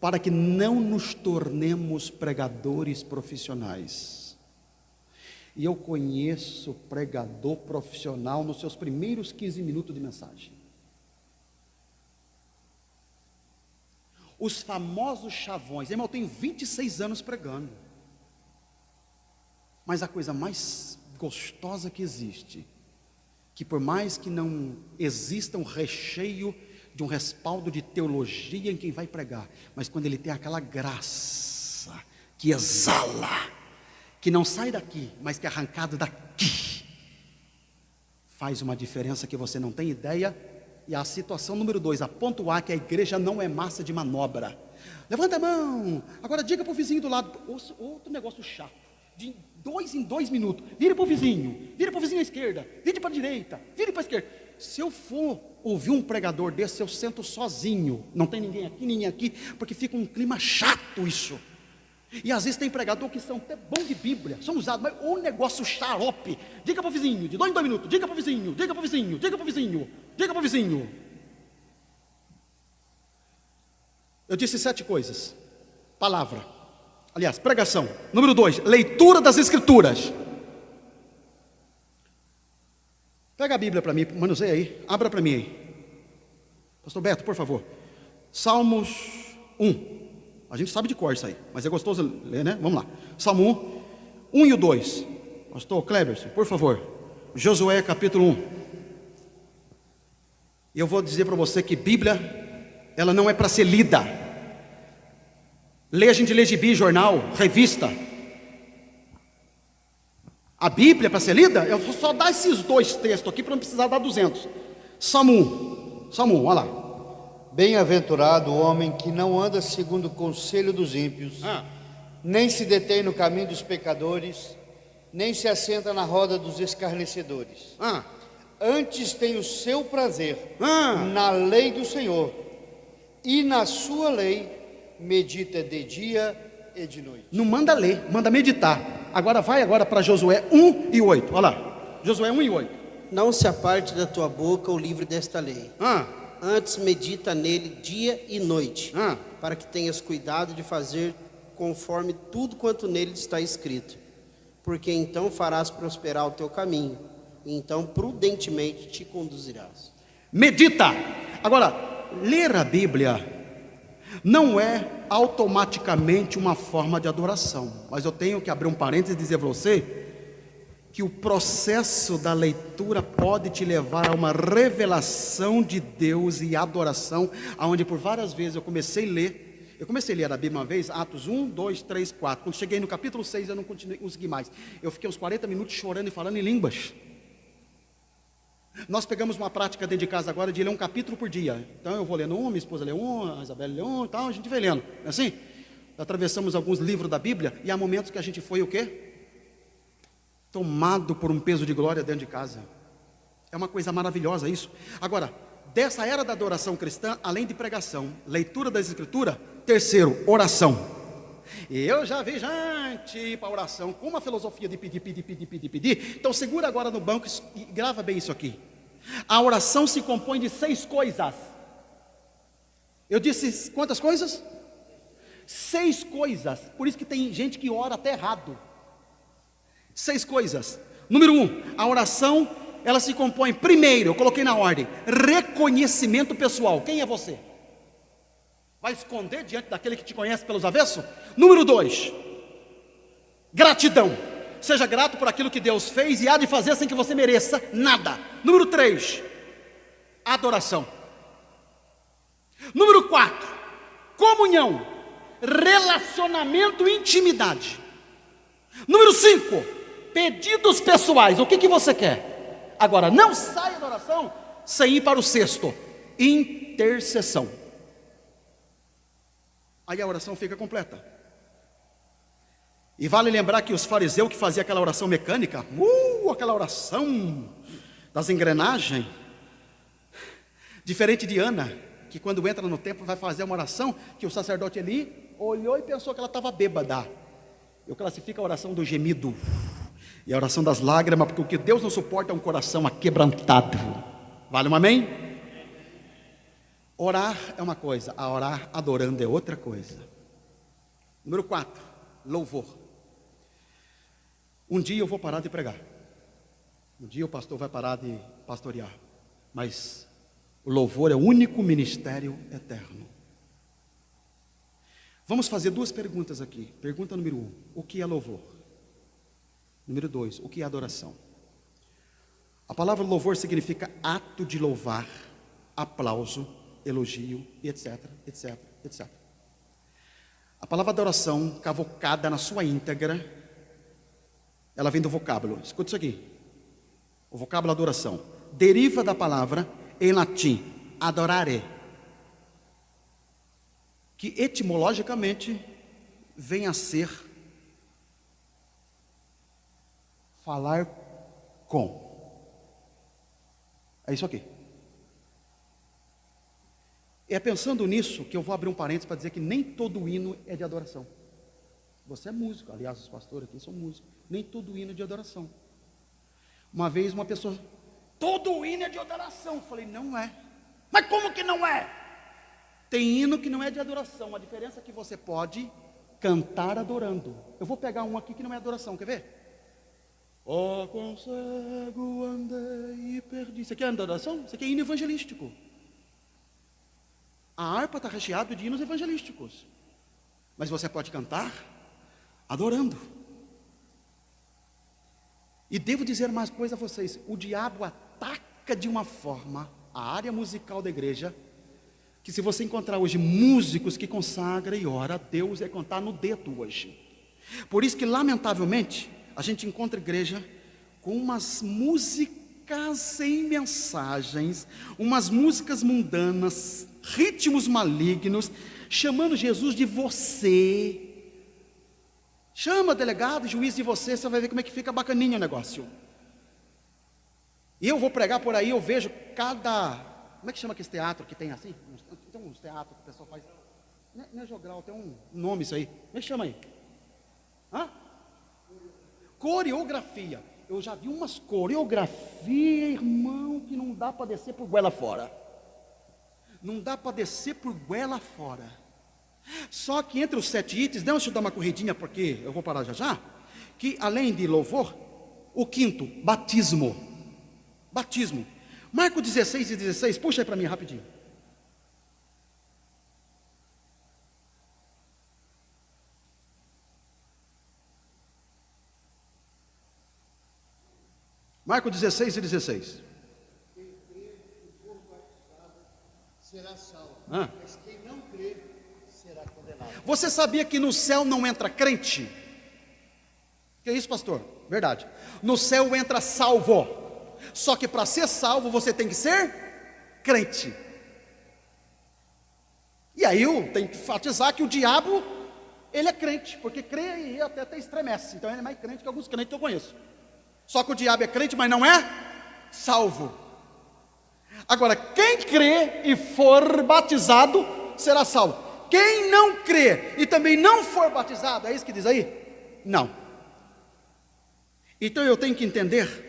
para que não nos tornemos pregadores profissionais. E eu conheço pregador profissional nos seus primeiros 15 minutos de mensagem. Os famosos chavões. Irmão, eu tenho 26 anos pregando. Mas a coisa mais gostosa que existe, que por mais que não exista um recheio de um respaldo de teologia em quem vai pregar, mas quando ele tem aquela graça que exala, que não sai daqui, mas que é arrancado daqui, faz uma diferença que você não tem ideia. E a situação número 2, a pontuar que a igreja não é massa de manobra. Levanta a mão, agora diga para o vizinho do lado. Outro negócio chato, de 2 em 2 minutos, vira para o vizinho à esquerda, vire para a direita, vire para a esquerda. Se eu for ouvir um pregador desse, eu sento sozinho, não tem ninguém aqui, porque fica um clima chato isso. E às vezes tem pregador que são até bom de Bíblia, são usados, mas o negócio xarope. Diga para o vizinho, de 2 em 2 minutos, diga para o vizinho, diga para o vizinho, diga para o vizinho, diga para o vizinho. Eu disse 7 coisas. Palavra, aliás, pregação. Número 2, leitura das Escrituras. Pega a Bíblia para mim, manuseia aí, abra para mim aí. Pastor Beto, por favor. Salmos 1. A gente sabe de cor isso aí, mas é gostoso ler, né? Vamos lá. Salmo 1 e o 2. Pastor Kleberson, por favor. Josué capítulo 1. E eu vou dizer para você que Bíblia, ela não é para ser lida. Lê, a gente lê gibi, jornal, revista. A Bíblia é para ser lida? Eu vou só dar esses 2 textos aqui para não precisar dar 200. Salmo 1, olha lá. Bem-aventurado o homem que não anda segundo o conselho dos ímpios, nem se detém no caminho dos pecadores, nem se assenta na roda dos escarnecedores. Antes tem o seu prazer na lei do Senhor, e na sua lei medita de dia e de noite. Não manda ler, manda meditar. Agora vai para Josué 1 e 8. Olha lá. Josué 1 e 8. Não se aparte da tua boca o livro desta lei. Antes medita nele dia e noite, para que tenhas cuidado de fazer conforme tudo quanto nele está escrito. Porque então farás prosperar o teu caminho, e então prudentemente te conduzirás. Medita. Agora, ler a Bíblia não é automaticamente uma forma de adoração. Mas eu tenho que abrir um parênteses e dizer para você que o processo da leitura pode te levar a uma revelação de Deus e adoração, aonde por várias vezes eu comecei a ler a Bíblia uma vez, Atos 1, 2, 3, 4. Quando cheguei no capítulo 6, eu não consegui mais. Eu fiquei uns 40 minutos chorando e falando em línguas. Nós pegamos uma prática dentro de casa agora de ler um capítulo por dia. Então eu vou lendo minha esposa lê a Isabela lê e tal, a gente vai lendo. É assim? Atravessamos alguns livros da Bíblia e há momentos que a gente foi o quê? Tomado por um peso de glória dentro de casa. É uma coisa maravilhosa isso. Agora, dessa era da adoração cristã, além de pregação, leitura das Escrituras, terceiro, oração. Eu já vi gente ir para a oração com uma filosofia de pedir. Então segura agora no banco e grava bem isso aqui. A oração se compõe de 6 coisas. Eu disse quantas coisas? 6 coisas. Por isso que tem gente que ora até errado. 6 coisas. Número 1, a oração, ela se compõe, primeiro, eu coloquei na ordem, reconhecimento pessoal. Quem é você? Vai esconder diante daquele que te conhece pelos avessos? Número 2, gratidão. Seja grato por aquilo que Deus fez e há de fazer sem que você mereça nada. Número 3, adoração. Número 4, comunhão, relacionamento e intimidade. Número 5, pedidos pessoais. O que você quer? Agora, não saia da oração sem ir para o 6º, intercessão. Aí a oração fica completa. E vale lembrar que os fariseus que faziam aquela oração mecânica, aquela oração das engrenagens, diferente de Ana, que quando entra no templo vai fazer uma oração, que o sacerdote ali olhou e pensou que ela estava bêbada. Eu classifico a oração do gemido e a oração das lágrimas, porque o que Deus não suporta é um coração aquebrantado. Vale um amém? Orar é uma coisa, a orar adorando é outra coisa. Número 4, louvor. Um dia eu vou parar de pregar. Um dia o pastor vai parar de pastorear. Mas o louvor é o único ministério eterno. Vamos fazer 2 perguntas aqui. Pergunta número 1, o que é louvor? Número 2, o que é adoração? A palavra louvor significa ato de louvar, aplauso, elogio, e etc, etc, etc. A palavra adoração, cavocada na sua íntegra, ela vem do vocábulo. Escuta isso aqui. O vocábulo adoração deriva da palavra em latim adorare, que etimologicamente vem a ser falar com. É isso aqui. É pensando nisso que eu vou abrir um parênteses para dizer que nem todo hino é de adoração. Você é músico, aliás, os pastores aqui são músicos. Nem todo hino é de adoração. Uma vez uma pessoa, todo hino é de adoração. Eu falei, não é. Mas como que não é? Tem hino que não é de adoração. A diferença é que você pode cantar adorando. Eu vou pegar um aqui que não é adoração, quer ver? Oh, quão cego andei e perdi. Isso aqui é adoração? Isso aqui é hino evangelístico. A harpa está recheada de hinos evangelísticos. Mas você pode cantar adorando. E devo dizer mais coisa a vocês. O diabo ataca de uma forma a área musical da igreja, que se você encontrar hoje músicos que consagram e ora, Deus é contar no dedo hoje. Por isso que, lamentavelmente, a gente encontra igreja com umas músicas sem mensagens, umas músicas mundanas, ritmos malignos, chamando Jesus de você. Chama delegado, juiz de você, você vai ver como é que fica bacaninha o negócio. E eu vou pregar por aí, eu vejo cada... Como é que chama aquele teatro que tem assim? Tem uns teatros que o pessoal faz... Não é jogral, tem um nome isso aí. Como é que chama aí? Hã? Coreografia. Eu já vi umas coreografias, irmão, que não dá para descer por goela fora. Não dá para descer por goela fora. Só que entre os 7 itens, deixa eu dar uma corridinha, porque eu vou parar já já, que além de louvor, o quinto, batismo. Batismo. Marcos 16 e 16, puxa aí para mim rapidinho. Marcos 16 e 16. Quem crer e for batizado será salvo, Ah. mas quem não crer será condenado. Você sabia que no céu não entra crente? Que é isso, pastor? Verdade. No céu entra salvo. Só que para ser salvo você tem que ser crente. E aí eu tenho que enfatizar que o diabo, ele é crente, porque crê e até estremece. Então ele é mais crente que alguns crentes que eu conheço. Só que o diabo é crente, mas não é salvo. Agora, quem crê e for batizado será salvo. Quem não crê e também não for batizado, é isso que diz aí? Não. Então eu tenho que entender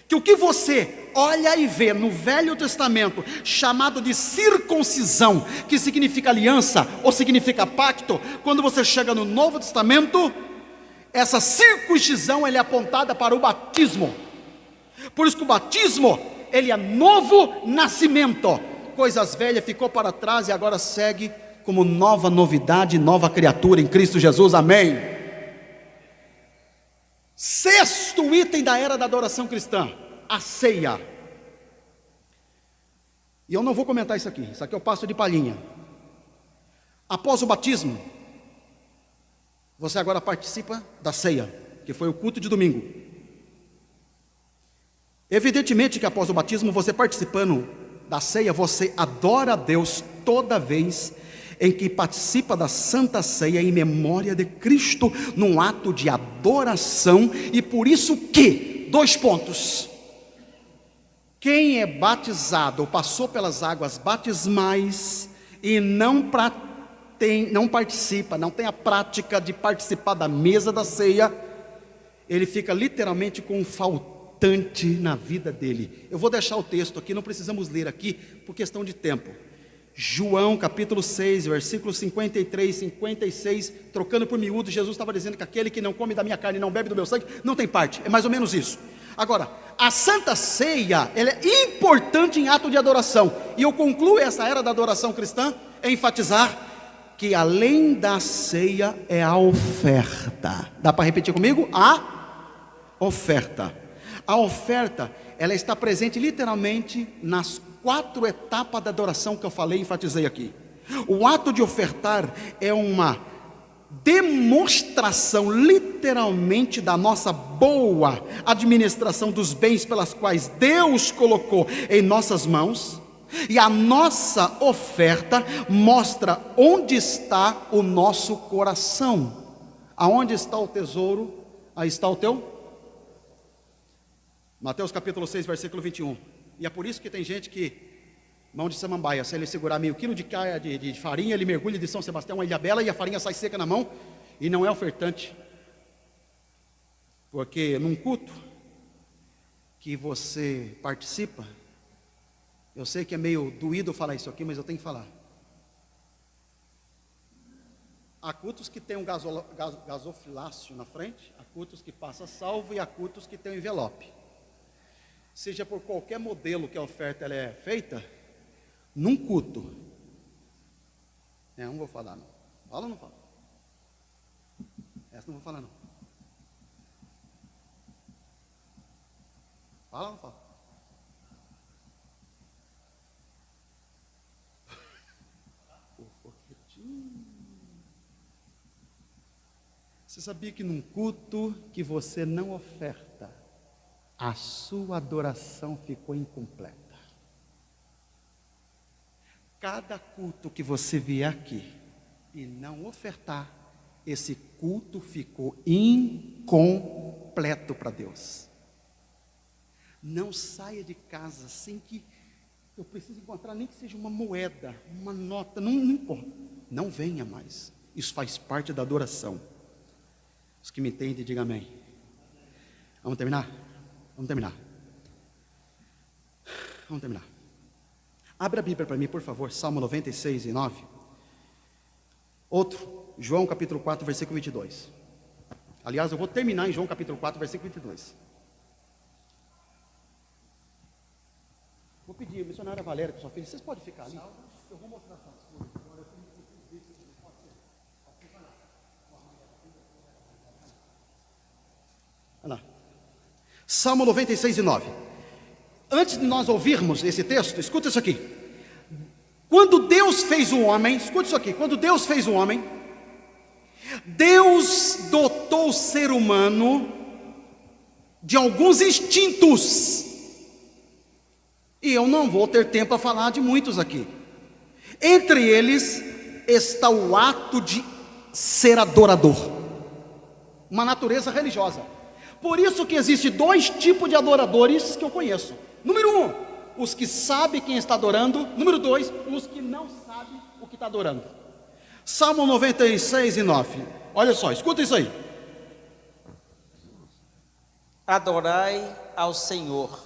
que o que você olha e vê no Velho Testamento, chamado de circuncisão, que significa aliança ou significa pacto, quando você chega no Novo Testamento, essa circuncisão ela é apontada para o batismo. Por isso que o batismo, ele é novo nascimento. Coisas velhas ficou para trás e agora segue como nova novidade, nova criatura em Cristo Jesus, amém. Sexto item da era da adoração cristã, a ceia. E eu não vou comentar isso aqui eu passo de palhinha. Após o batismo, você agora participa da ceia, que foi o culto de domingo. Evidentemente que após o batismo, você participando da ceia, você adora a Deus toda vez em que participa da Santa Ceia em memória de Cristo, num ato de adoração, e por isso que, 2 pontos, quem é batizado ou passou pelas águas batismais e não participa, não tem a prática de participar da mesa da ceia, ele fica literalmente com um faltante na vida dele. Eu vou deixar o texto aqui, não precisamos ler aqui por questão de tempo. João capítulo 6, versículos 53, 56, trocando por miúdos, Jesus estava dizendo que aquele que não come da minha carne e não bebe do meu sangue, não tem parte, é mais ou menos isso. Agora, a Santa Ceia, ela é importante em ato de adoração, e eu concluo essa era da adoração cristã, em enfatizar que além da ceia é a oferta. Dá para repetir comigo? A oferta. A oferta, ela está presente literalmente nas 4 etapas da adoração que eu falei e enfatizei aqui. O ato de ofertar é uma demonstração literalmente da nossa boa administração dos bens pelas quais Deus colocou em nossas mãos, e a nossa oferta mostra onde está o nosso coração. Aonde está o tesouro, aí está o teu. Mateus capítulo 6, versículo 21. E é por isso que tem gente que, mão de samambaia, se ele segurar meio quilo de farinha, ele mergulha de São Sebastião, uma ilha bela, e a farinha sai seca na mão, e não é ofertante, porque num culto que você participa, eu sei que é meio doído falar isso aqui, mas eu tenho que falar. Há cultos que tem um gasofilácio na frente, há cultos que passa salvo e há cultos que tem um envelope. Seja por qualquer modelo que a oferta ela é feita, num culto, não vou falar não. Fala ou não fala? Essa não vou falar não. Fala ou não fala? Você sabia que num culto que você não oferta, a sua adoração ficou incompleta? Cada culto que você vier aqui e não ofertar, esse culto ficou incompleto para Deus. Não saia de casa sem que eu precise encontrar nem que seja uma moeda, uma nota, não importa. Não venha mais. Isso faz parte da adoração. Os que me entendem, digam amém. Vamos terminar? Vamos terminar. Vamos terminar. Abra a Bíblia para mim, por favor, Salmo 96 e 9. Outro, João capítulo 4, versículo 22. Aliás, eu vou terminar em João capítulo 4, versículo 22. Vou pedir, a missionária Valéria, com sua filha, vocês podem ficar ali? Eu vou mostrar essas coisas. Olha lá. Salmo 96 e 9. Antes de nós ouvirmos esse texto, escuta isso aqui. Quando Deus fez o homem, escuta isso aqui. Quando Deus fez o homem, Deus dotou o ser humano de alguns instintos. E eu não vou ter tempo a falar de muitos aqui. Entre eles está o ato de ser adorador. Uma natureza religiosa. Por isso que existe dois tipos de adoradores que eu conheço. Número 1, os que sabem quem está adorando. Número 2, os que não sabem o que está adorando. Salmo 96 e 9. Olha só, escuta isso aí. Adorai ao Senhor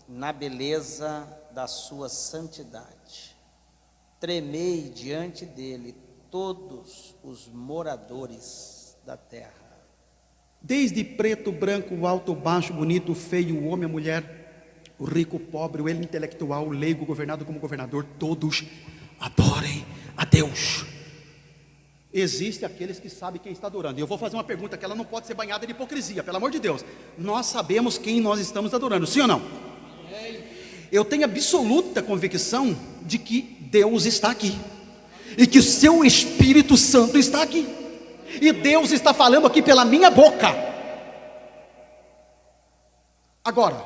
na beleza da sua santidade. Tremei diante dele todos os moradores da terra. Desde preto, branco, alto, baixo, bonito, feio, o homem, a mulher, o rico, o pobre, o intelectual, o leigo, o governado como governador, todos adorem a Deus. Existem aqueles que sabem quem está adorando. E eu vou fazer uma pergunta que ela não pode ser banhada de hipocrisia, pelo amor de Deus. Nós sabemos quem nós estamos adorando, sim ou não? Eu tenho absoluta convicção de que Deus está aqui. E que o seu Espírito Santo está aqui. E Deus está falando aqui pela minha boca. Agora,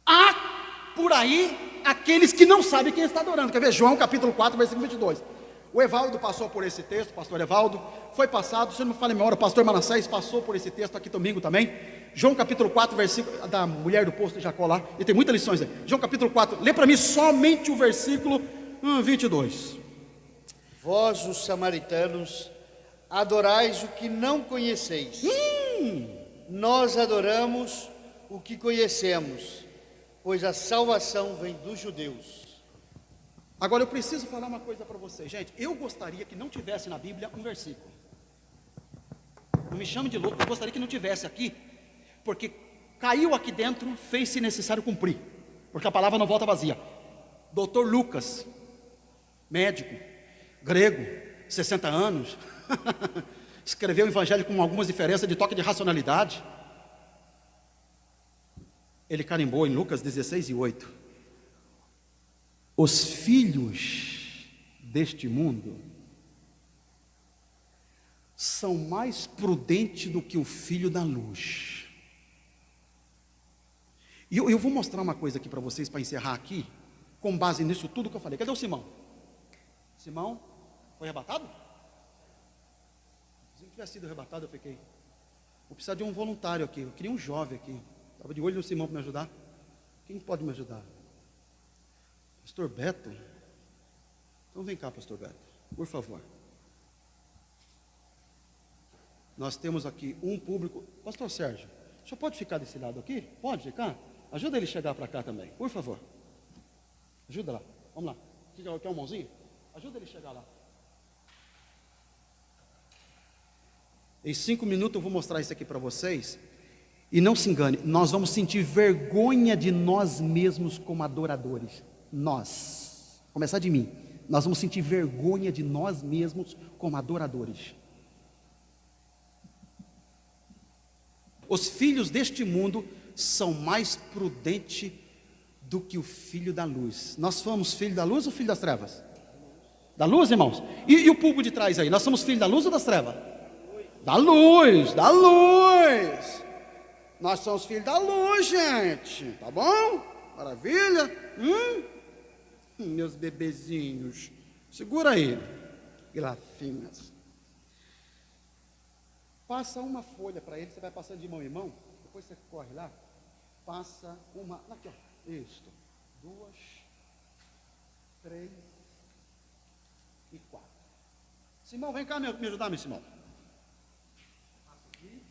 há por aí aqueles que não sabem quem está adorando. Quer ver? João capítulo 4, versículo 22. O Evaldo passou por esse texto, o pastor Evaldo. Foi passado, se eu não me falo em memória, o pastor Manassés passou por esse texto aqui domingo também. João capítulo 4, versículo da mulher do poço de Jacó lá. E tem muitas lições aí. João capítulo 4, lê para mim somente o versículo 22. Vós, os samaritanos, adorais o que não conheceis. Nós adoramos o que conhecemos, pois a salvação vem dos judeus. Agora eu preciso falar uma coisa para vocês, gente. Eu gostaria que não tivesse na Bíblia um versículo. Não me chame de louco, eu gostaria que não tivesse aqui, porque caiu aqui dentro, fez-se necessário cumprir, porque a palavra não volta vazia. Doutor Lucas, médico, grego, 60 anos, escreveu o evangelho com algumas diferenças de toque de racionalidade. Ele carimbou em Lucas 16 e 8. Os filhos deste mundo são mais prudentes do que o filho da luz. E eu vou mostrar uma coisa aqui para vocês, para encerrar aqui, com base nisso tudo que eu falei. Cadê o Simão? Simão foi arrebatado? Se não tivesse sido arrebatado, eu fiquei. Vou precisar de um voluntário aqui. Eu queria um jovem aqui. Estava de olho no Simão para me ajudar. Quem pode me ajudar? Pastor Beto? Então vem cá, pastor Beto, por favor. Nós temos aqui um público. Pastor Sérgio, o senhor pode ficar desse lado aqui? Pode ficar? Ajuda ele a chegar para cá também, por favor. Ajuda lá, vamos lá. Quer um mãozinho? Ajuda ele a chegar lá. Em 5 minutos eu vou mostrar isso aqui para vocês. E não se engane, nós vamos sentir vergonha de nós mesmos como adoradores. Nós, começar de mim, nós vamos sentir vergonha de nós mesmos como adoradores. Os filhos deste mundo são mais prudentes do que o filho da luz. Nós somos filho da luz ou filho das trevas? Da luz, irmãos? E o público de trás aí, nós somos filho da luz ou das trevas? Da luz, da luz. Nós somos filhos da luz, gente. Tá bom? Maravilha? Meus bebezinhos. Segura aí. Grafinhas. Passa uma folha para ele, você vai passando de mão em mão. Depois você corre lá. Passa uma. Aqui, ó. Isso. 2, 3 e 4. Simão, vem cá me ajudar, meu Simão.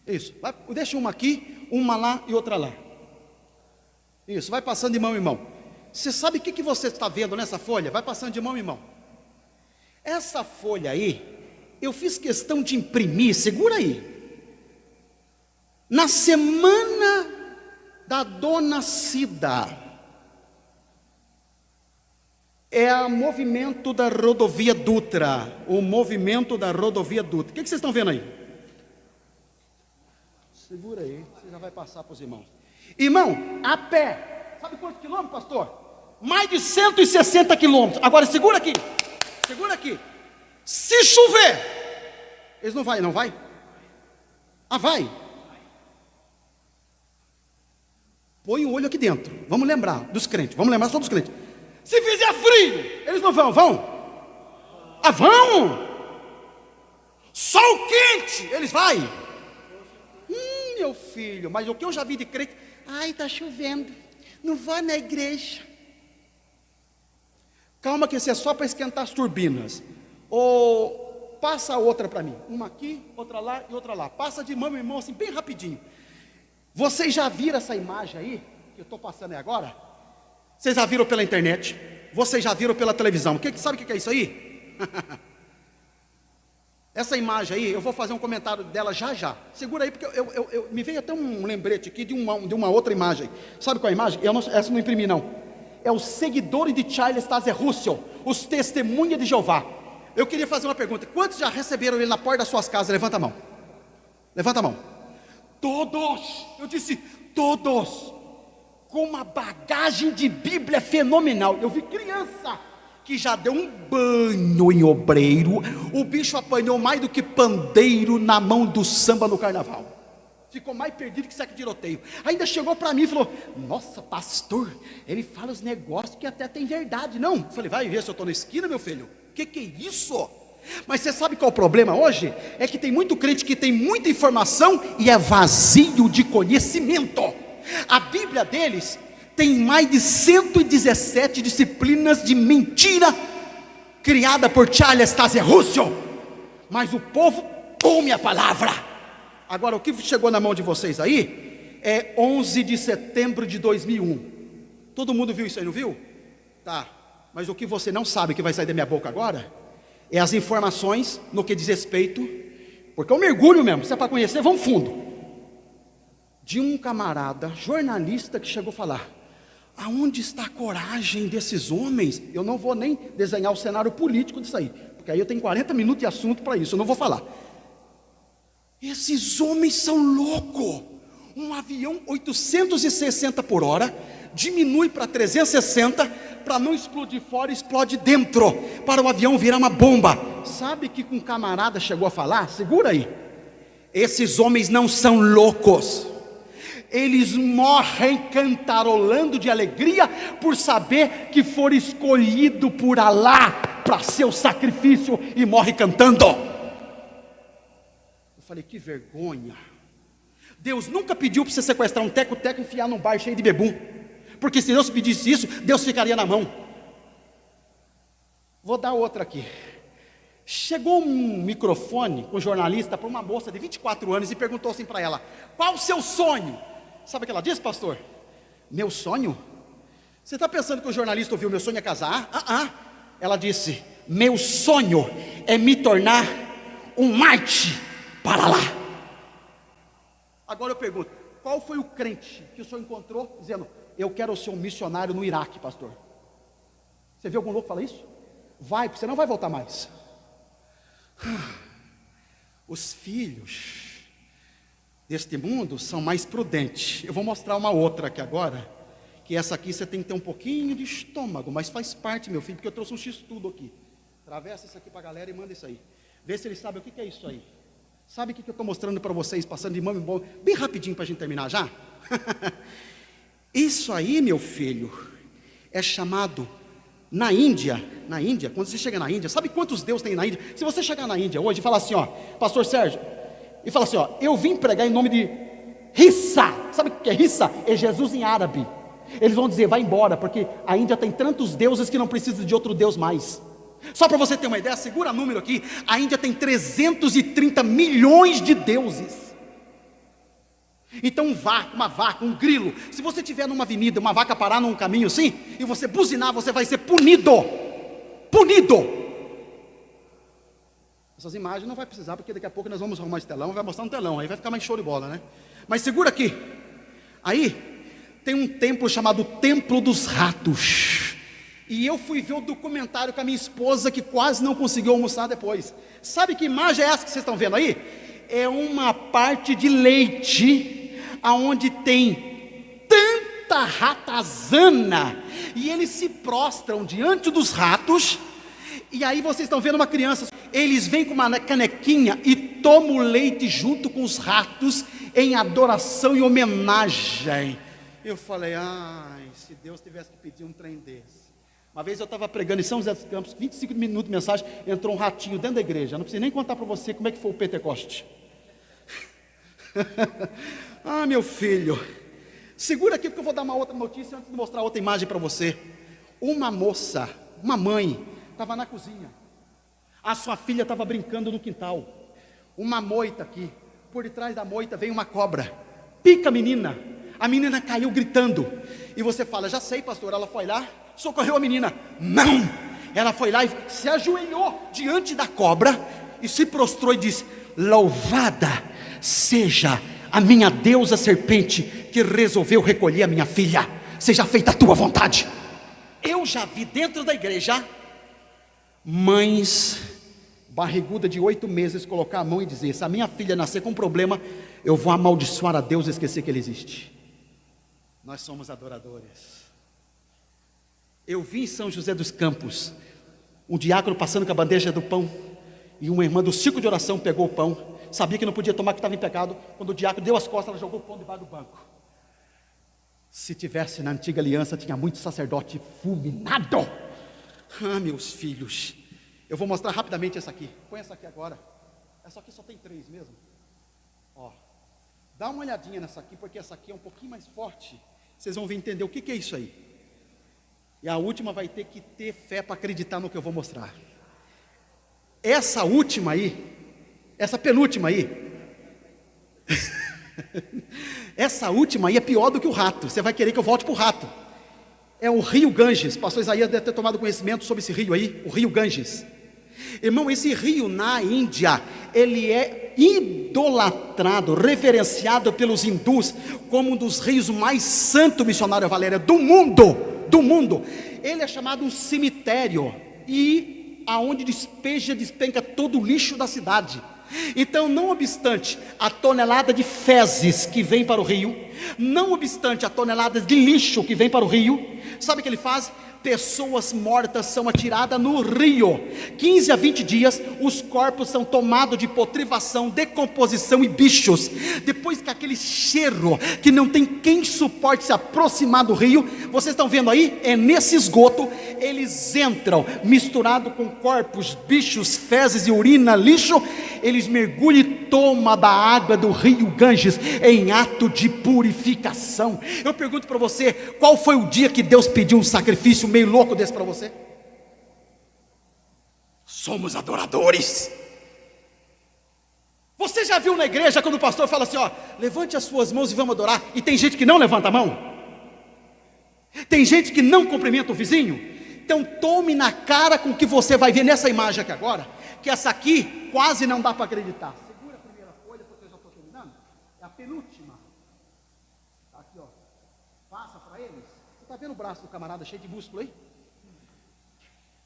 Isso. Deixa uma aqui, uma lá e outra lá. Isso. Vai passando de mão em mão. Você sabe o que você está vendo nessa folha? Vai passando de mão em mão. Essa folha aí, eu fiz questão de imprimir, segura aí. Na semana da Dona Cida, é o movimento da rodovia Dutra. O movimento da rodovia Dutra. O que vocês estão vendo aí? Segura aí, você já vai passar para os irmãos. Irmão, a pé, sabe quantos quilômetros, pastor? Mais de 160 quilômetros. Agora segura aqui. Segura aqui. Se chover, eles não vai, não vai? Ah, vai. Põe o olho aqui dentro. Vamos lembrar dos crentes. Vamos lembrar só dos crentes. Se fizer frio, eles não vão, vão? Ah, vão. Sol quente, eles vai. Meu filho, mas o que eu já vi de crente, ai, está chovendo, não vou na igreja. Calma que isso é só para esquentar as turbinas. Ou passa a outra para mim, uma aqui, outra lá e outra lá. Passa de mão em mão assim, bem rapidinho. Vocês já viram essa imagem aí, que eu estou passando aí agora? Vocês já viram pela internet? Vocês já viram pela televisão? Sabe o que é isso aí? Essa imagem aí, eu vou fazer um comentário dela já já. Segura aí, porque me veio até um lembrete aqui de uma outra imagem. Sabe qual é a imagem? Essa eu não imprimi não. É os seguidores de Charles Taze Russell, os testemunhas de Jeová. Eu queria fazer uma pergunta. Quantos já receberam ele na porta das suas casas? Levanta a mão. Levanta a mão. Todos. Eu disse todos. Com uma bagagem de Bíblia fenomenal. Eu vi criança que já deu um banho em obreiro. O bicho apanhou mais do que pandeiro na mão do samba no carnaval. Ficou mais perdido que saco de tiroteio. Ainda chegou para mim e falou: nossa, pastor, ele fala os negócios que até tem verdade. Não, eu falei: vai ver se eu estou na esquina, meu filho. Que é isso? Mas você sabe qual é o problema hoje? É que tem muito crente que tem muita informação e é vazio de conhecimento. A Bíblia deles tem mais de 117 disciplinas de mentira criada por Charles Taze Russell. Mas o povo come a palavra. Agora, o que chegou na mão de vocês aí é 11 de setembro de 2001. Todo mundo viu isso aí, não viu? Tá, mas o que você não sabe que vai sair da minha boca agora é as informações no que diz respeito, porque eu mergulho mesmo, se é para conhecer, vamos fundo, de um camarada, jornalista, que chegou a falar: aonde está a coragem desses homens? Eu não vou nem desenhar o cenário político disso aí, porque aí eu tenho 40 minutos de assunto para isso, eu não vou falar. Esses homens são loucos. Um avião 860 por hora diminui para 360 para não explodir fora, explode dentro, para o avião virar uma bomba. Sabe que um camarada chegou a falar? Segura aí. Esses homens não são loucos. Eles morrem cantarolando de alegria por saber que foram escolhidos por Alá para seu sacrifício e morre cantando. Eu falei: que vergonha. Deus nunca pediu para você sequestrar um teco-teco e enfiar num bar cheio de bebum, porque se Deus pedisse isso, Deus ficaria na mão. Vou dar outra aqui. Chegou um microfone com um jornalista para uma moça de 24 anos e perguntou assim para ela: qual o seu sonho? Sabe o que ela disse, pastor? Meu sonho? Você está pensando que o jornalista ouviu meu sonho é casar? Ela disse: meu sonho é me tornar um Marte para lá. Agora eu pergunto, qual foi o crente que o senhor encontrou dizendo: eu quero ser um missionário no Iraque, pastor? Você viu algum louco falar isso? Vai, porque você não vai voltar mais. Os filhos deste mundo são mais prudentes. Eu vou mostrar uma outra aqui agora, que essa aqui você tem que ter um pouquinho de estômago, mas faz parte, meu filho, porque eu trouxe um x-tudo aqui. Atravessa isso aqui para a galera e manda isso aí. Vê se eles sabem o que é isso aí. Sabe o que eu estou mostrando para vocês, passando de mão em mão, bem rapidinho para a gente terminar já? Isso aí, meu filho, é chamado, na Índia, quando você chega na Índia, sabe quantos deuses tem na Índia? Se você chegar na Índia hoje e falar assim, ó, pastor Sérgio, e falar assim, ó, eu vim pregar em nome de Rissa. Sabe o que é Rissa? É Jesus em árabe. Eles vão dizer, vai embora, porque a Índia tem tantos deuses que não precisa de outro Deus mais. Só para você ter uma ideia, segura número aqui, a Índia tem 330 milhões de deuses. Então uma vaca, um grilo, se você estiver numa avenida, uma vaca parar num caminho assim, e você buzinar, você vai ser punido. Essas imagens não vai precisar, porque daqui a pouco nós vamos arrumar esse telão, vai mostrar um telão, aí vai ficar mais show de bola, né? Mas segura aqui, aí tem um templo chamado Templo dos Ratos, e eu fui ver o documentário com a minha esposa, que quase não conseguiu almoçar depois. Sabe que imagem é essa que vocês estão vendo aí? É uma parte de leite, aonde tem tanta ratazana, e eles se prostram diante dos ratos, e aí vocês estão vendo uma criança, eles vêm com uma canequinha e tomam o leite junto com os ratos, em adoração e homenagem. Eu falei, ai, se Deus tivesse que pedir um trem desse. Uma vez eu estava pregando em São José dos Campos, 25 minutos de mensagem, entrou um ratinho dentro da igreja. Não preciso nem contar para você como é que foi o Pentecoste. Ah, meu filho, segura aqui porque eu vou dar uma outra notícia antes de mostrar outra imagem para você. Uma moça, uma mãe, estava na cozinha, a sua filha estava brincando no quintal, uma moita aqui, por detrás da moita veio uma cobra, pica a menina caiu gritando, e você fala, já sei pastor, ela foi lá, socorreu a menina. Não, ela foi lá e se ajoelhou diante da cobra, e se prostrou e disse, louvada seja a minha deusa serpente, que resolveu recolher a minha filha, seja feita a tua vontade. Eu já vi dentro da igreja, mães barriguda de 8 meses, colocar a mão e dizer, se a minha filha nascer com um problema, eu vou amaldiçoar a Deus e esquecer que Ele existe. Nós somos adoradores. Eu vi em São José dos Campos, um diácono passando com a bandeja do pão, e uma irmã do círculo de oração pegou o pão, sabia que não podia tomar, que estava em pecado, quando o diácono deu as costas, ela jogou o pão debaixo do banco. Se tivesse na antiga aliança, tinha muito sacerdote fulminado. Ah, meus filhos, eu vou mostrar rapidamente essa aqui, põe essa aqui agora, essa aqui só tem 3 mesmo, ó, dá uma olhadinha nessa aqui, porque essa aqui é um pouquinho mais forte, vocês vão ver entender o que é isso aí, e a última vai ter que ter fé para acreditar no que eu vou mostrar. Essa última aí, essa penúltima aí, essa última aí é pior do que o rato, você vai querer que eu volte para o rato. É o rio Ganges, pastor Isaías deve ter tomado conhecimento sobre esse rio aí, o rio Ganges. Irmão, esse rio na Índia, ele é idolatrado, reverenciado pelos hindus, como um dos rios mais santos, missionário Valéria, do mundo. Ele é chamado um cemitério, e aonde despenca todo o lixo da cidade. Então, não obstante a tonelada de fezes que vem para o rio, não obstante a tonelada de lixo que vem para o rio, sabe o que ele faz? Pessoas mortas são atiradas no rio, 15 a 20 dias, os corpos são tomados de putrefação, decomposição e bichos, depois que aquele cheiro, que não tem quem suporte se aproximar do rio, vocês estão vendo aí, é nesse esgoto, eles entram, misturado com corpos, bichos, fezes e urina, lixo, eles mergulham e tomam da água do rio Ganges, em ato de purificação. Eu pergunto para você, qual foi o dia que Deus pediu um sacrifício meio louco desse para você? somos adoradores. Você já viu na igreja quando o pastor fala assim, ó, levante as suas mãos e vamos adorar, e tem gente que não levanta a mão? Tem gente que não cumprimenta o vizinho? Então tome na cara com o que você vai ver nessa imagem aqui agora, que essa aqui quase não dá para acreditar. Segura a primeira folha, porque eu já estou terminando. É a penúltima. Tá aqui, ó. Passa para eles. Você está vendo o braço do camarada cheio de músculo aí?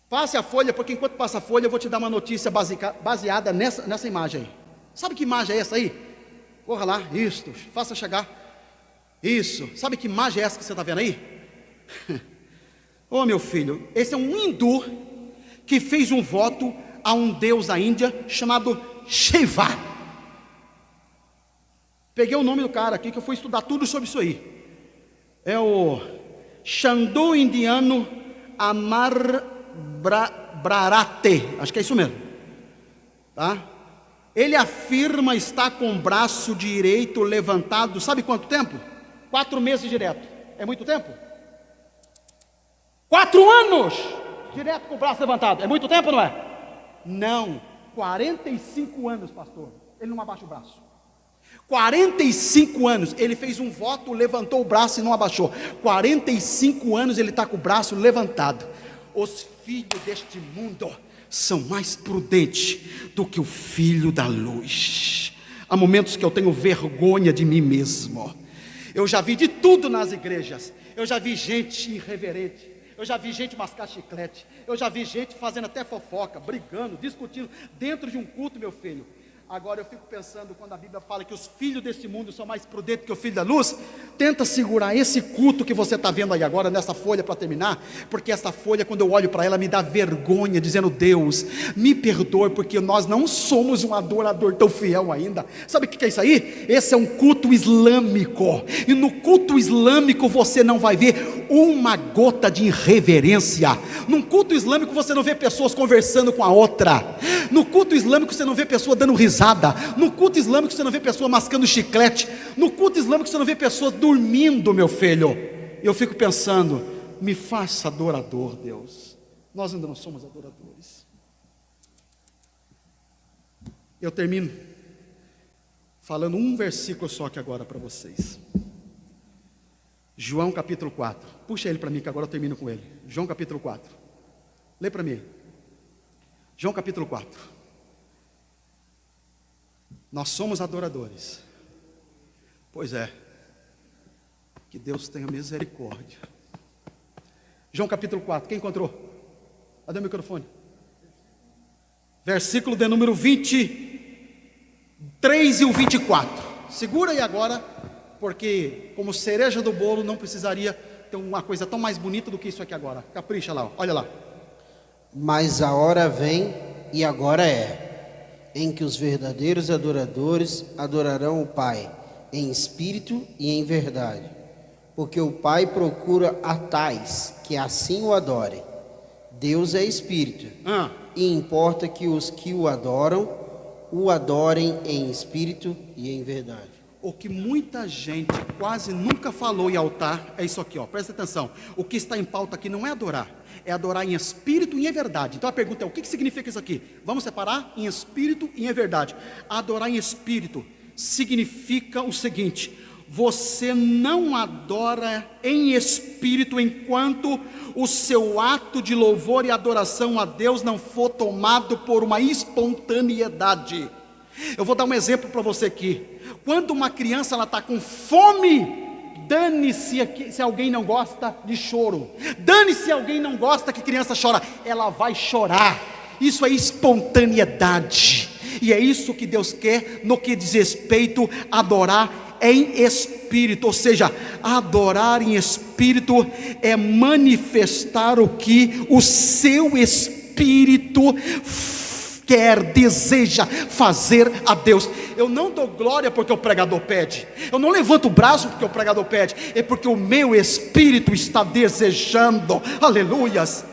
Passe a folha, porque enquanto passa a folha, eu vou te dar uma notícia baseada nessa imagem aí. Sabe que imagem é essa aí? Corra lá, isso, faça chegar. Isso, sabe que imagem é essa que você está vendo aí? Ô meu filho, esse é um hindu que fez um voto a um deus da Índia chamado Shiva. Peguei o nome do cara aqui que eu fui estudar tudo sobre isso aí. É o Chandu indiano Amar Brarate, acho que é isso mesmo, tá? Ele afirma estar com o braço direito levantado, sabe quanto tempo? 4 meses direto. É muito tempo? 4 anos direto com o braço levantado. É muito tempo, não é? Não, 45 anos, pastor. Ele não abaixa o braço. 45 anos, ele fez um voto, levantou o braço e não abaixou. 45 anos ele está com o braço levantado. Os filhos deste mundo são mais prudentes do que o filho da luz. Há momentos que eu tenho vergonha de mim mesmo. Eu já vi de tudo nas igrejas. Eu já vi gente irreverente. Eu já vi gente mascar chiclete. Eu já vi gente fazendo até fofoca, brigando, discutindo dentro de um culto, meu filho. Agora eu fico pensando, quando a Bíblia fala que os filhos deste mundo são mais prudentes que o filho da luz, tenta segurar esse culto que você está vendo aí agora, nessa folha para terminar, porque essa folha, quando eu olho para ela, me dá vergonha, dizendo, Deus, me perdoe, porque nós não somos um adorador tão fiel ainda. Sabe o que é isso aí? Esse é um culto islâmico, e no culto islâmico você não vai ver uma gota de irreverência. Num culto islâmico você não vê pessoas conversando com a outra. No culto islâmico você não vê pessoa dando risada. No culto islâmico você não vê pessoa mascando chiclete. No culto islâmico você não vê pessoas dormindo, meu filho. Eu fico pensando, me faça adorador, Deus. Nós ainda não somos adoradores. Eu termino falando um versículo só aqui agora para vocês. João capítulo 4. Puxa ele para mim que agora eu termino com ele. João capítulo 4. Lê para mim. João capítulo 4. Nós somos adoradores. Pois é. Que Deus tenha misericórdia. João capítulo 4. Quem encontrou? Cadê o microfone? Versículo de número 23 e o 24. Segura aí agora, porque como cereja do bolo não precisaria ter uma coisa tão mais bonita do que isso aqui agora. Capricha lá, olha lá. Mas a hora vem, e agora é, em que os verdadeiros adoradores adorarão o Pai, em espírito e em verdade. Porque o Pai procura a tais que assim o adorem. Deus é espírito, e importa que os que o adorem em espírito e em verdade. O que muita gente quase nunca falou em altar é isso aqui, ó. Presta atenção. O que está em pauta aqui não é adorar, é adorar em espírito e em verdade. Então a pergunta é: o que significa isso aqui? Vamos separar em espírito e em verdade. Adorar em espírito significa o seguinte: você não adora em espírito enquanto o seu ato de louvor e adoração a Deus não for tomado por uma espontaneidade. Eu vou dar um exemplo para você aqui. Quando uma criança está com fome, dane-se se alguém não gosta de choro, dane-se se alguém não gosta que criança chora, ela vai chorar. Isso é espontaneidade, e é isso que Deus quer no que diz respeito a adorar em espírito. Ou seja, adorar em espírito é manifestar o que o seu espírito quer, deseja fazer a Deus. Eu não dou glória porque o pregador pede, eu não levanto o braço porque o pregador pede, é porque o meu espírito está desejando. Aleluias.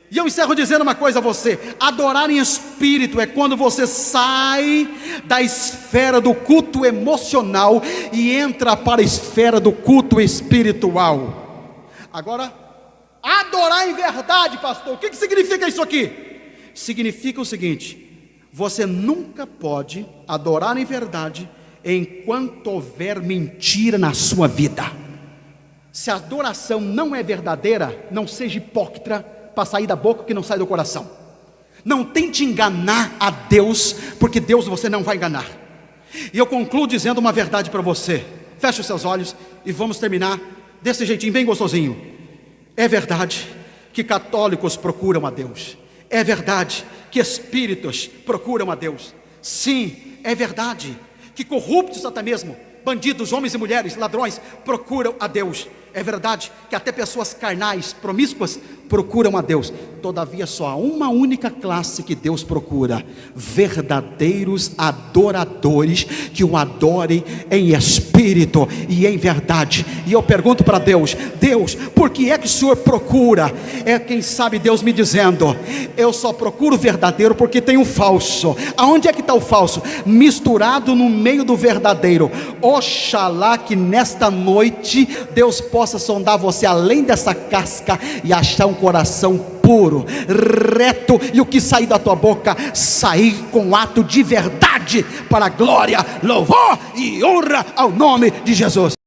E eu encerro dizendo uma coisa a você: adorar em espírito é quando você sai da esfera do culto emocional e entra para a esfera do culto espiritual. Agora, adorar em verdade, pastor, o que significa isso aqui? significa o seguinte: você nunca pode adorar em verdade enquanto houver mentira na sua vida. Se a adoração não é verdadeira, não seja hipócrita para sair da boca que não sai do coração. Não tente enganar a Deus, porque Deus você não vai enganar. E eu concluo dizendo uma verdade para você. Feche os seus olhos e vamos terminar desse jeitinho bem gostosinho. É verdade que católicos procuram a Deus. É verdade que espíritos procuram a Deus. Sim, é verdade que corruptos até mesmo, bandidos, homens e mulheres, ladrões, procuram a Deus. É verdade que até pessoas carnais, promíscuas, procuram a Deus. Todavia só há uma única classe que Deus procura: verdadeiros adoradores, que o adorem em espírito e em verdade. E eu pergunto para Deus: Deus, por que é que o Senhor procura? É, quem sabe Deus me dizendo: eu só procuro o verdadeiro porque tem o falso. Aonde é que está o falso? Misturado no meio do verdadeiro. Oxalá que nesta noite Deus possa sondar você além dessa casca e achar um coração puro, reto, e o que sair da tua boca, sair com ato de verdade, para a glória, louvor e honra ao nome de Jesus.